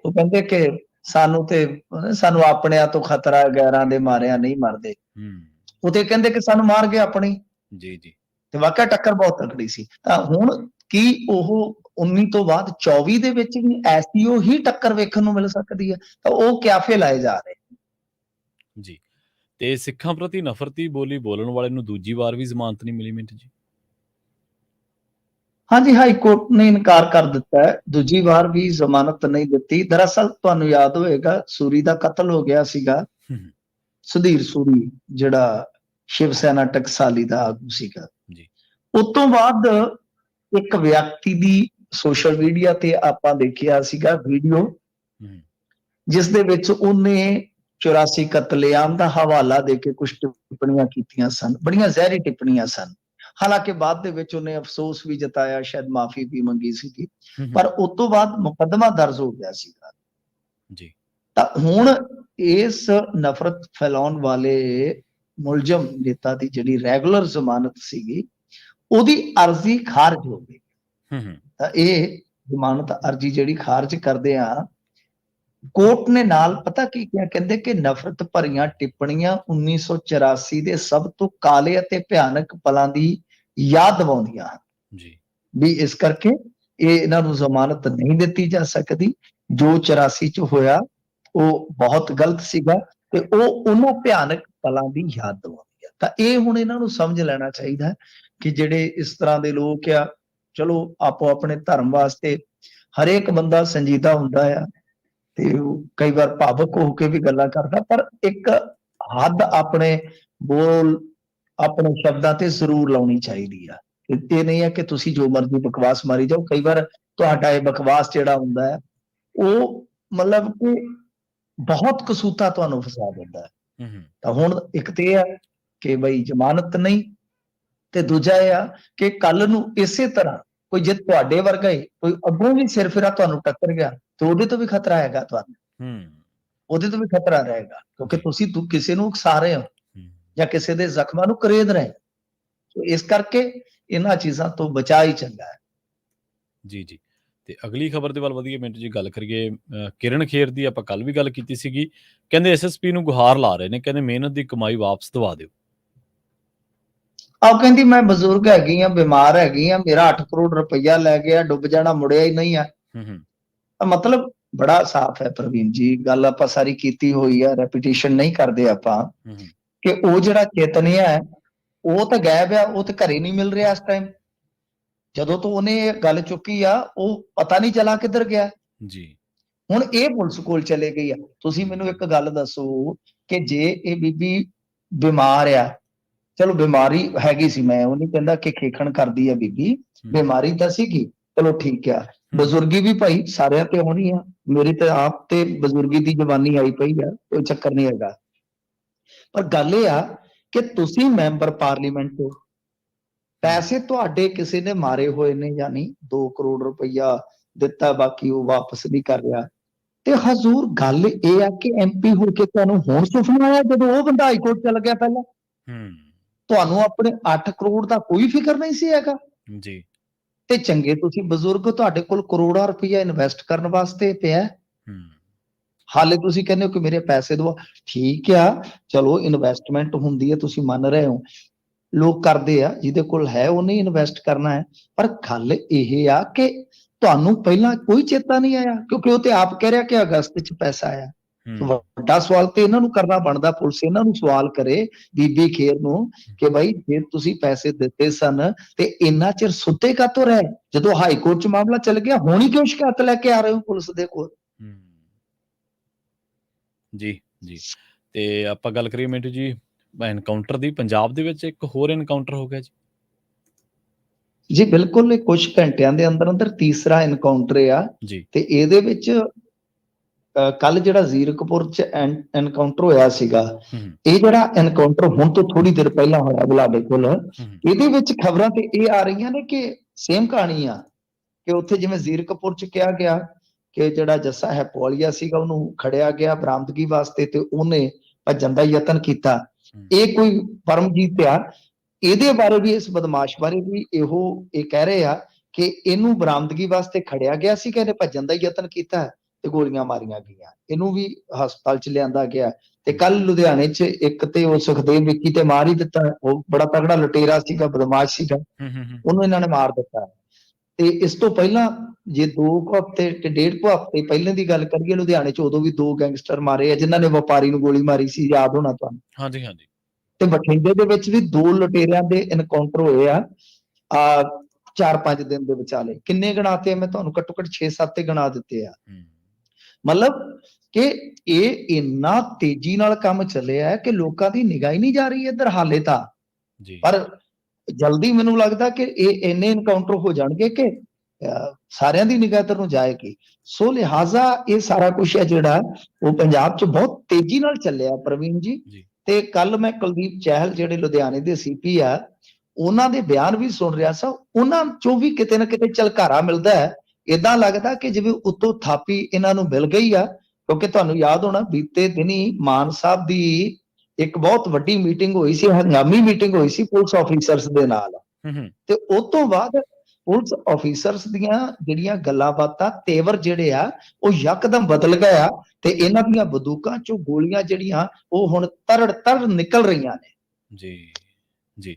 ਕਹਿੰਦੇ ਕਿ ਸਾਨੂੰ ਆਪਣਿਆਂ ਤੋਂ ਖਤਰਾ, ਗੈਰਾਂ ਦੇ ਮਾਰਿਆਂ ਨਹੀਂ ਮਰਦੇ। ਉਹ ਤੇ ਕਹਿੰਦੇ ਕਿ ਸਾਨੂੰ ਮਾਰ ਗਏ ਆਪਣੀ। ਜੀ ਜੀ। ਤੇ ਵਾਕਿਆ ਟੱਕਰ ਬਹੁਤ ਤਕੜੀ ਸੀ। ਤਾਂ ਹੁਣ ਕੀ ਉਹ 19 ਤੋਂ ਬਾਅਦ 24 ਦੇ ਵਿੱਚ ਵੀ ਐਸੀ ਹੀ ਟੱਕਰ ਵੇਖਣ ਨੂੰ ਮਿਲ ਸਕਦੀ ਹੈ? ਤਾਂ ਉਹ ਕਿਆਫੇ ਲਾਏ ਜਾ ਰਹੇ ਜੀ। ਤੇ ਸਿੱਖਾਂ ਪ੍ਰਤੀ ਨਫ਼ਰਤੀ ਬੋਲੀ ਬੋਲਣ ਵਾਲੇ ਨੂੰ ਦੂਜੀ ਵਾਰ ਵੀ ਜ਼ਮਾਨਤ ਨਹੀਂ ਮਿਲੀ ਮਿੰਟ ਜੀ। ਹਾਂਜੀ, ਹਾਈ ਕੋਰਟ ਨੇ ਇਨਕਾਰ ਕਰ ਦਿੱਤਾ ਹੈ, ਦੂਜੀ ਵਾਰ ਵੀ ਜ਼ਮਾਨਤ ਨਹੀਂ ਦਿੱਤੀ। ਦਰਅਸਲ ਤੁਹਾਨੂੰ ਯਾਦ ਹੋਏਗਾ ਸੂਰੀ ਦਾ ਕਤਲ ਹੋ ਗਿਆ ਸੀਗਾ, ਸੁਧੀਰ ਸੂਰੀ ਜਿਹੜਾ ਸ਼ਿਵ ਸੈਨਾ ਟਕਸਾਲੀ ਦਾ ਆਗੂ ਸੀਗਾ। ਉਸ ਤੋਂ ਬਾਅਦ ਇੱਕ ਵਿਅਕਤੀ ਦੀ ਸੋਸ਼ਲ ਮੀਡੀਆ ਤੇ ਆਪਾਂ ਦੇਖਿਆ ਸੀਗਾ ਵੀਡੀਓ, ਜਿਸ ਦੇ ਵਿੱਚ ਉਹਨੇ 84 ਕਤਲੇਆਮ ਦਾ ਹਵਾਲਾ ਦੇ ਕੇ ਕੁਝ ਟਿੱਪਣੀਆਂ ਕੀਤੀਆਂ ਸਨ, ਬੜੀਆਂ ਜ਼ਹਿਰੀ ਟਿੱਪਣੀਆਂ ਸਨ। ਹਾਲਾਂਕਿ ਬਾਅਦ ਦੇ ਵਿੱਚ ਉਹਨੇ ਅਫਸੋਸ ਵੀ ਜਤਾਇਆ, ਸ਼ਾਇਦ ਮਾਫੀ ਵੀ ਮੰਗੀ ਸੀਗੀ, ਪਰ ਉਸ ਤੋਂ ਬਾਅਦ ਮੁਕੱਦਮਾ ਦਰਜ ਹੋ ਗਿਆ ਸੀਗਾ ਜੀ। ਤਾਂ ਹੁਣ ਇਸ ਨਫ਼ਰਤ ਫੈਲਾਉਣ ਵਾਲੇ ਮੁਲਜ਼ਮ ਨੇਤਾ ਦੀ ਜਿਹੜੀ ਰੈਗੂਲਰ ਜ਼ਮਾਨਤ ਸੀਗੀ, ਉਹਦੀ ਅਰਜ਼ੀ ਖਾਰਜ ਹੋ ਗਈ। ਤਾਂ ਇਹ ਜ਼ਮਾਨਤ ਅਰਜ਼ੀ ਜਿਹੜੀ ਖਾਰਜ ਕਰਦੇ ਆ, ਕੋਰਟ ਨੇ ਨਾਲ ਪਤਾ ਕੀ ਕਿਹਾ, ਕਹਿੰਦੇ ਕਿ ਨਫ਼ਰਤ ਭਰੀਆਂ ਟਿੱਪਣੀਆਂ 1984 ਦੇ ਸਭ ਤੋਂ ਕਾਲੇ ਅਤੇ ਭਿਆਨਕ ਪਲਾਂ ਦੀ ਯਾਦ ਦਿਵਾਉਂਦੀਆਂ ਹਨ ਜੀ, ਵੀ ਇਸ ਕਰਕੇ ਇਹਨਾਂ ਨੂੰ ਜ਼ਮਾਨਤ ਨਹੀਂ ਦਿੱਤੀ ਜਾ ਸਕਦੀ। ਜੋ 84 ਚ ਹੋਇਆ ਉਹ ਬਹੁਤ ਗਲਤ ਸੀਗਾ ਤੇ ਉਹਨਾਂ ਭਿਆਨਕ ਪਲਾਂ ਦੀ ਯਾਦ ਦਿਵਾਉਂਦੀ ਹੈ। ਤਾਂ ਇਹ ਹੁਣ ਇਹਨਾਂ ਨੂੰ ਸਮਝ ਲੈਣਾ ਚਾਹੀਦਾ ਕਿ ਜਿਹੜੇ ਇਸ ਤਰ੍ਹਾਂ ਦੇ ਲੋਕ ਆ, ਚਲੋ ਆਪੋ ਆਪਣੇ ਧਰਮ ਵਾਸਤੇ ਹਰੇਕ ਬੰਦਾ ਸੰਜੀਦਾ ਹੁੰਦਾ ਆ ਤੇ ਕਈ ਵਾਰ ਭਾਵਕ ਹੋ ਕੇ ਵੀ ਗੱਲਾਂ ਕਰਦਾ, ਪਰ ਇੱਕ ਹੱਦ ਆਪਣੇ ਬੋਲ, ਆਪਣੇ ਸ਼ਬਦਾਂ ਤੇ ਜ਼ਰੂਰ ਲਾਉਣੀ ਚਾਹੀਦੀ ਆ। ਇਹ ਨਹੀਂ ਹੈ ਕਿ ਤੁਸੀਂ ਜੋ ਮਰਜ਼ੀ ਬਕਵਾਸ ਮਾਰੀ ਜਾਓ। ਕਈ ਵਾਰ ਤੁਹਾਡਾ ਇਹ ਬਕਵਾਸ ਜਿਹੜਾ ਹੁੰਦਾ ਹੈ ਉਹ ਮਤਲਬ ਕਿ ਬਹੁਤ ਕਸੂਤਾ ਤੁਹਾਨੂੰ ਫਸਾ ਦਿੰਦਾ ਹੈ। ਹੂੰ, ਹੂੰ, ਤਾਂ ਹੁਣ ਇੱਕ ਤੇ ਇਹ ਆ ਕਿ ਬਈ ਜ਼ਮਾਨਤ ਨਹੀਂ, ਤੇ ਦੂਜਾ ਇਹ ਆ ਕਿ ਕੱਲ ਨੂੰ ਇਸੇ ਤਰ੍ਹਾਂ ਕੋਈ ਜੇ ਤੁਹਾਡੇ ਵਰਗਾ ਹੀ ਕੋਈ ਅੱਗੋਂ ਵੀ ਸਿਰਫਿਰਾ ਤੁਹਾਨੂੰ ਟੱਕਰ ਗਿਆ ਤੇ ਉਹਦੇ ਤੋਂ ਵੀ ਖਤਰਾ ਹੈਗਾ ਤੁਹਾਨੂੰ, ਹੂੰ, ਉਹਦੇ ਤੋਂ ਵੀ ਖਤਰਾ ਰਹੇਗਾ ਕਿਉਂਕਿ ਜੀ, ਤੁਸੀਂ ਕਿਸੇ ਨੂੰ ਉਕਸਾ ਰਹੇ ਹੋ ਹੂੰ, ਜਾਂ ਕਿਸੇ ਦੇ ਜ਼ਖਮਾਂ ਨੂੰ ਕਰੇਦ ਰਹੇ ਹੋ। ਸੋ ਇਸ ਕਰਕੇ ਇਹਨਾਂ ਚੀਜ਼ਾਂ ਤੋਂ ਬਚਾ ਹੀ ਚੰਗਾ ਹੈ। ਜੀ, ਜੀ। ਤੇ ਅਗਲੀ ਖਬਰ ਦੇ ਵੱਲ ਵਧੀਏ ਮਿੰਟੂ ਜੀ, ਗੱਲ ਕਰੀਏ ਕਿਰਨ ਖੇਰ ਦੀ। ਆਪਾਂ ਕੱਲ੍ਹ ਵੀ ਗੱਲ ਕੀਤੀ ਸੀਗੀ, ਕਹਿੰਦੇ ਐਸਐਸਪੀ ਨੂੰ ਗੁਹਾਰ ਲਾ ਰਹੇ ਨੇ, ਕਹਿੰਦੇ ਮਿਹਨਤ ਦੀ ਕਮਾਈ ਵਾਪਸ ਦਵਾ ਦਿਓ। ਆਹ ਕਹਿੰਦੀ ਮੈਂ ਬਜ਼ੁਰਗ ਹੈਗੀ ਆ, ਬਿਮਾਰ ਹੈਗੀ ਆ, ਮੇਰਾ 8 ਕਰੋੜ ਰੁਪਈਆ ਲੈ ਗਿਆ, ਡੁੱਬ ਜਾਣਾ, ਮੁੜਿਆ ਹੀ ਨਹੀਂ ਆ। ਹੂੰ, ਹੂੰ, ਤਾਂ ਮਤਲਬ ਬੜਾ ਸਾਫ਼ ਹੈ ਪ੍ਰਵੀਨ ਜੀ, ਗੱਲ ਆਪਾਂ ਸਾਰੀ ਕੀਤੀ ਹੋਈ ਆ, ਰੈਪੀਟੀਸ਼ਨ ਨਹੀਂ ਕਰਦੇ ਆਪਾਂ, ਹੂੰ, ਹੂੰ, ਕਿ ਉਹ ਜਿਹੜਾ ਚੇਤਨਿਆ ਹੈ ਉਹ ਤਾਂ ਗਾਇਬ ਆ, ਉਹ ਤਾਂ ਘਰੇ ਨਹੀਂ ਮਿਲ ਰਿਹਾ ਇਸ ਟਾਈਮ। ਜਦੋਂ ਤੋਂ ਉਹਨੇ ਇਹ ਗੱਲ ਚੁੱਕੀ ਆ ਉਹ ਪਤਾ ਨਹੀਂ ਚਲਾ ਕਿੱਧਰ ਗਿਆ। ਜੀ, ਹੁਣ ਇਹ ਪੁਲਿਸ ਕੋਲ ਚਲੇ ਗਈ ਆ। ਤੁਸੀਂ ਮੈਨੂੰ ਇੱਕ ਗੱਲ ਦੱਸੋ ਕਿ ਜੇ ਇਹ ਬੀਬੀ ਬਿਮਾਰ ਆ, ਚਲੋ ਬਿਮਾਰੀ ਹੈਗੀ ਸੀ, ਮੈਂ ਉਹ ਨਹੀਂ ਕਹਿੰਦਾ ਕਿ ਖੇਖਣ ਕਰਦੀ ਆ ਬੀਬੀ, ਹੂੰ, ਬਿਮਾਰੀ ਤਾਂ ਸੀਗੀ, ਚਲੋ ਠੀਕ ਆ। ਹੂੰ, ਬਜ਼ੁਰਗੀ ਵੀ ਭਾਈ ਸਾਰਿਆਂ ਤੇ ਹੋਣੀ ਆ, ਮੇਰੀ ਤਾਂ ਆਪ ਤੇ ਬਜ਼ੁਰਗੀ ਦੀ ਜਵਾਨੀ ਆਈ ਪਈ ਆ, ਕੋਈ ਚੱਕਰ ਨਹੀਂ ਹੈਗਾ। ਪਰ ਗੱਲ ਇਹ ਆ ਕਿ ਤੁਸੀਂ ਮੈਂਬਰ ਪਾਰਲੀਮੈਂਟ ਹੋ, ਹੂੰ, ਪੈਸੇ ਤੁਹਾਡੇ ਕਿਸੇ ਨੇ ਮਾਰੇ ਹੋਏ ਨੇ, ਯਾਨੀ 2 ਕਰੋੜ ਰੁਪਈਆ ਦਿੱਤਾ, ਬਾਕੀ ਉਹ ਵਾਪਸ ਨਹੀਂ ਕਰ ਰਿਹਾ। ਤੇ ਹਜ਼ੂਰ ਗੱਲ ਇਹ ਆ ਕਿ ਐਮਪੀ ਹੋ ਕੇ ਤੁਹਾਨੂੰ ਹੁਣ ਸੁਪਨਾ ਆਇਆ ਜਦੋਂ ਉਹ ਬੰਦਾ ਹਾਈਕੋਰਟ ਚਲ ਗਿਆ। ਪਹਿਲਾਂ ਹੂੰ, ਤੁਹਾਨੂੰ ਆਪਣੇ 8 ਕਰੋੜ ਦਾ ਕੋਈ ਫਿਕਰ ਨਹੀਂ ਸੀ ਹੈਗਾ। ਜੀ, ਤੇ ਚੰਗੇ ਤੁਸੀਂ ਬਜ਼ੁਰਗ, ਤੁਹਾਡੇ ਕੋਲ ਕਰੋੜਾਂ ਰੁਪਈਆ ਇਨਵੈਸਟ ਕਰਨ ਵਾਸਤੇ ਪਿਆ, ਹੂੰ, ਹਾਲੇ ਤੁਸੀਂ ਕਹਿੰਦੇ ਹੋ ਕਿ ਮੇਰੇ ਪੈਸੇ ਦਵਾ। ਠੀਕ ਆ, ਚਲੋ ਇਨਵੈਸਟਮੈਂਟ ਹੁੰਦੀ ਹੈ, ਤੁਸੀਂ ਮੰਨ ਰਹੇ ਹੋ, ਲੋਕ ਕਰਦੇ ਆ, ਜਿਹਦੇ ਕੋਲ ਹੈ ਉਹਨੇ ਇਨਵੈਸਟ ਕਰਨਾ ਹੈ। ਪਰ ਗੱਲ ਇਹ ਆ ਕਿ ਤੁਹਾਨੂੰ ਪਹਿਲਾਂ ਕੋਈ ਚੇਤਾ ਨਹੀਂ ਆਇਆ, ਕਿਉਂਕਿ ਉਹ ਤੇ ਆਪ ਕਹਿ ਰਿਹਾ ਕਿ ਅਗਸਤ 'ਚ ਪੈਸਾ ਆਇਆ। ਹੂੰ, ਵੱਡਾ ਸਵਾਲ ਤੇ ਇਹਨਾਂ ਨੂੰ ਕਰਨਾ ਬਣਦਾ, ਪੁਲਿਸ ਇਹਨਾਂ ਨੂੰ ਸਵਾਲ ਕਰੇ, ਬੀਬੀ ਖੇਰ ਨੂੰ, ਕਿ ਬਾਈ ਜੇ ਤੁਸੀਂ ਪੈਸੇ ਦਿੱਤੇ ਸਨ ਤੇ ਇੰਨਾ ਚਿਰ ਸੁੱਤੇ ਕਾਹਤੋਂ ਰਹੇ? ਜਦੋਂ ਹਾਈ ਕੋਰਟ 'ਚ ਮਾਮਲਾ ਚੱਲ ਗਿਆ, ਹੁਣ ਹੀ ਕਿਉਂ ਸ਼ਿਕਾਇਤ ਲੈ ਕੇ ਆ ਰਹੇ ਹੋ ਪੁਲਿਸ ਦੇ ਕੋਲ? ਹੂੰ, ਜੀ, ਜੀ। ਤੇ ਆਪਾਂ ਗੱਲ ਕਰੀਏ ਮਿੰਟੂ ਜੀ ਐਨਕਾਊਂਟਰ ਦੀ, ਪੰਜਾਬ ਦੇ ਵਿੱਚ ਇੱਕ ਹੋਰ ਐਨਕਾਊਂਟਰ ਹੋ ਗਿਆ ਜੀ। ਜੀ ਬਿਲਕੁਲ, ਇਹ ਕੁਝ ਘੰਟਿਆਂ ਦੇ ਅੰਦਰ ਅੰਦਰ ਤੀਸਰਾ ਐਨਕਾਊਂਟਰ ਆ। ਜੀ, ਤੇ ਇਹਦੇ ਵਿੱਚ ਕੱਲ ਜਿਹੜਾ ਜ਼ੀਰਕਪੁਰ 'ਚ ਐਨਕਾਊਂਟਰ ਹੋਇਆ ਸੀਗਾ, ਹੂੰ, ਹੂੰ, ਇਹ ਜਿਹੜਾ ਐਨਕਾਊਂਟਰ ਹੁਣ ਤੋਂ ਥੋੜੀ ਦੇਰ ਪਹਿਲਾਂ ਹੋਇਆ ਬੁਲਾਡੇ ਕੋਲ, ਹੂੰ, ਇਹਦੇ ਵਿੱਚ ਖਬਰਾਂ ਤੇ ਇਹ ਆ ਰਹੀਆਂ ਨੇ ਕਿ ਸੇਮ ਕਹਾਣੀ ਆ, ਕਿ ਉੱਥੇ ਜਿਵੇਂ ਜ਼ੀਰਕਪੁਰ 'ਚ ਕਿਹਾ ਗਿਆ ਕਿ ਜਿਹੜਾ ਜੱਸਾ ਹੈਪੋਲੀਆ ਸੀਗਾ ਉਹਨੂੰ ਖੜਿਆ ਗਿਆ ਬਰਾਮਦਗੀ ਵਾਸਤੇ ਤੇ ਉਹਨੇ ਭੱਜਣ ਦਾ ਯਤਨ ਕੀਤਾ। ਹੂੰ, ਇਹ ਕੋਈ ਪਰਮਜੀਤ ਆ, ਇਹਦੇ ਬਾਰੇ ਵੀ, ਇਸ ਬਦਮਾਸ਼ ਬਾਰੇ ਵੀ ਇਹ ਕਹਿ ਰਹੇ ਆ ਕਿ ਇਹਨੂੰ ਬਰਾਮਦਗੀ ਵਾਸਤੇ ਖੜਿਆ ਗਿਆ ਸੀ, ਕਿ ਇਹਨੇ ਭੱਜਣ ਦਾ ਯਤਨ ਕੀਤਾ ਤੇ ਗੋਲੀਆਂ ਮਾਰੀਆਂ ਗਈਆਂ, ਇਹਨੂੰ ਵੀ ਹਸਪਤਾਲ 'ਚ ਲਿਆਂਦਾ ਗਿਆ। ਤੇ ਹੂੰ, ਕੱਲ ਲੁਧਿਆਣੇ 'ਚ ਇੱਕ ਤੇ ਉਹ ਸੁਖਦੇਵ ਵਿੱਕੀ ਤੇ ਮਾਰ ਹੀ ਦਿੱਤਾ, ਉਹ ਬੜਾ ਤਗੜਾ ਲੁਟੇਰਾ ਸੀਗਾ, ਬਦਮਾਸ਼ ਸੀਗਾ, ਹੂੰ, ਹੂੰ, ਹੂੰ, ਉਹਨੂੰ ਇਹਨਾਂ ਨੇ ਮਾਰ ਦਿੱਤਾ। ਤੇ ਇਸ ਤੋਂ ਪਹਿਲਾਂ ਜੇ 2 ਹਫ਼ਤੇ ਤੇ 1.5 ਹਫ਼ਤੇ ਪਹਿਲਾਂ ਦੀ ਗੱਲ ਕਰੀਏ, ਲੁਧਿਆਣੇ 'ਚ ਉਦੋਂ ਵੀ 2 ਗੈਂਗਸਟਰ ਮਾਰੇ ਆ, ਜਿਨ੍ਹਾਂ ਨੇ ਵਪਾਰੀ ਨੂੰ ਗੋਲੀ ਮਾਰੀ ਸੀ, ਯਾਦ ਹੋਣਾ ਤੁਹਾਨੂੰ। ਹਾਂਜੀ, ਹਾਂਜੀ, ਤੇ ਬਠਿੰਡੇ ਦੇ ਵਿੱਚ ਵੀ 2 ਲੁਟੇਰਿਆਂ ਦੇ ਐਨਕਾਊਂਟਰ ਹੋਏ ਆ, 4-5 ਦਿਨ ਦੇ ਵਿਚਾਲੇ। ਕਿੰਨੇ ਗਿਣਾਤੇ ਮੈਂ ਤੁਹਾਨੂੰ? ਘੱਟੋ ਘੱਟ 6-7 ਗਿਣਾ ਦਿੱਤੇ ਆ। ਹੂੰ, ਮਤਲਬ ਕਿ ਇਹ ਇੰਨਾ ਤੇਜ਼ੀ ਨਾਲ ਕੰਮ ਚੱਲਿਆ ਕਿ ਲੋਕਾਂ ਦੀ ਨਿਗਾਹ ਹੀ ਨਹੀਂ ਜਾ ਰਹੀ ਇੱਧਰ ਹਾਲੇ ਤਾਂ। ਜੀ, ਪਰ ਜਲਦੀ ਮੈਨੂੰ ਲੱਗਦਾ ਕਿ ਇਹ ਇੰਨੇ ਐਨਕਾਊਂਟਰ ਹੋ ਜਾਣਗੇ ਕਿ ਸਾਰਿਆਂ ਦੀ ਨਿਗਾਹ ਇੱਧਰ ਨੂੰ ਜਾਏਗੀ। ਸੋ ਲਿਹਾਜ਼ਾ ਇਹ ਸਾਰਾ ਕੁਛ ਹੈ ਜਿਹੜਾ ਉਹ ਪੰਜਾਬ 'ਚ ਬਹੁਤ ਤੇਜ਼ੀ ਨਾਲ ਚੱਲਿਆ ਪ੍ਰਵੀਨ ਜੀ। ਜੀ, ਤੇ ਕੱਲ ਮੈਂ ਕੁਲਦੀਪ ਚਹਿਲ ਜਿਹੜੇ ਲੁਧਿਆਣੇ ਦੇ ਸੀਪੀ ਆ, ਉਹਨਾਂ ਦੇ ਬਿਆਨ ਵੀ ਸੁਣ ਰਿਹਾ ਸਾਂ, ਉਹਨਾਂ ਚੋਂ ਵੀ ਕਿਤੇ ਨਾ ਕਿਤੇ ਝਲਕਾਰਾ ਮਿਲਦਾ ਹੈ। ਏਦਾਂ ਲੱਗਦਾ ਕਿ ਜਿਵੇਂ ਉੱਤੋਂ ਥਾਪੀ ਇਹਨਾਂ ਨੂੰ ਮਿਲ ਗਈ ਆ, ਕਿਉਂਕਿ ਤੁਹਾਨੂੰ ਯਾਦ ਹੋਣਾ ਬੀਤੇ ਦਿਨੀ ਮਾਨ ਸਾਹਿਬ ਦੀ ਇੱਕ ਬਹੁਤ ਵੱਡੀ ਮੀਟਿੰਗ ਹੋਈ ਸੀ, ਹੰਗਾਮੀ ਮੀਟਿੰਗ ਹੋਈ ਸੀ ਪੁਲਿਸ ਆਫੀਸਰਸ ਦੇ ਨਾਲ। ਹੂੰ, ਹੂੰ, ਤੇ ਉਸ ਤੋਂ ਬਾਅਦ ਪੁਲਿਸ ਆਫੀਸਰਸ ਦੀਆਂ ਜਿਹੜੀਆਂ ਗੱਲਾਂ ਬਾਤਾਂ, ਤੇਵਰ ਜਿਹੜੇ ਆ ਉਹ ਯਕਦਮ ਬਦਲ ਗਏ ਆ, ਤੇ ਇਹਨਾਂ ਦੀਆਂ ਬੰਦੂਕਾਂ ਚੋਂ ਗੋਲੀਆਂ ਜਿਹੜੀਆਂ ਉਹ ਹੁਣ ਤਰੜ ਤਰੜ ਨਿਕਲ ਰਹੀਆਂ ਨੇ। ਜੀ, ਜੀ।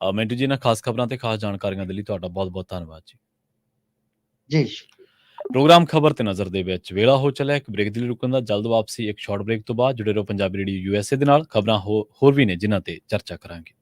ਮਿੰਟੂ ਜੀ, ਇਹਨਾਂ ਖਾਸ ਖਬਰਾਂ ਤੇ ਖਾਸ ਜਾਣਕਾਰੀਆਂ ਦੇ ਲਈ ਤੁਹਾਡਾ ਬਹੁਤ-ਬਹੁਤ ਧੰਨਵਾਦ ਜੀ। ਜੀ। ਪ੍ਰੋਗਰਾਮ ਖਬਰ ਤੇ ਨਜ਼ਰ ਦੇ ਵਿੱਚ ਵੇਲਾ ਹੋ ਚੱਲਿਆ ਇੱਕ ਬ੍ਰੇਕ ਦੇ ਲਈ ਰੁਕਣ ਦਾ। ਜਲਦ ਵਾਪਸੀ ਇੱਕ ਸ਼ਾਰਟ ਬ੍ਰੇਕ ਤੋਂ ਬਾਅਦ। ਜੁੜੇ ਰਹੋ ਪੰਜਾਬੀ ਰੇਡੀਓ ਯੂਐਸਏ ਦੇ ਨਾਲ। ਖਬਰਾਂ ਹੋਰ ਵੀ ਨੇ ਜਿਨ੍ਹਾਂ ਤੇ ਚਰਚਾ ਕਰਾਂਗੇ।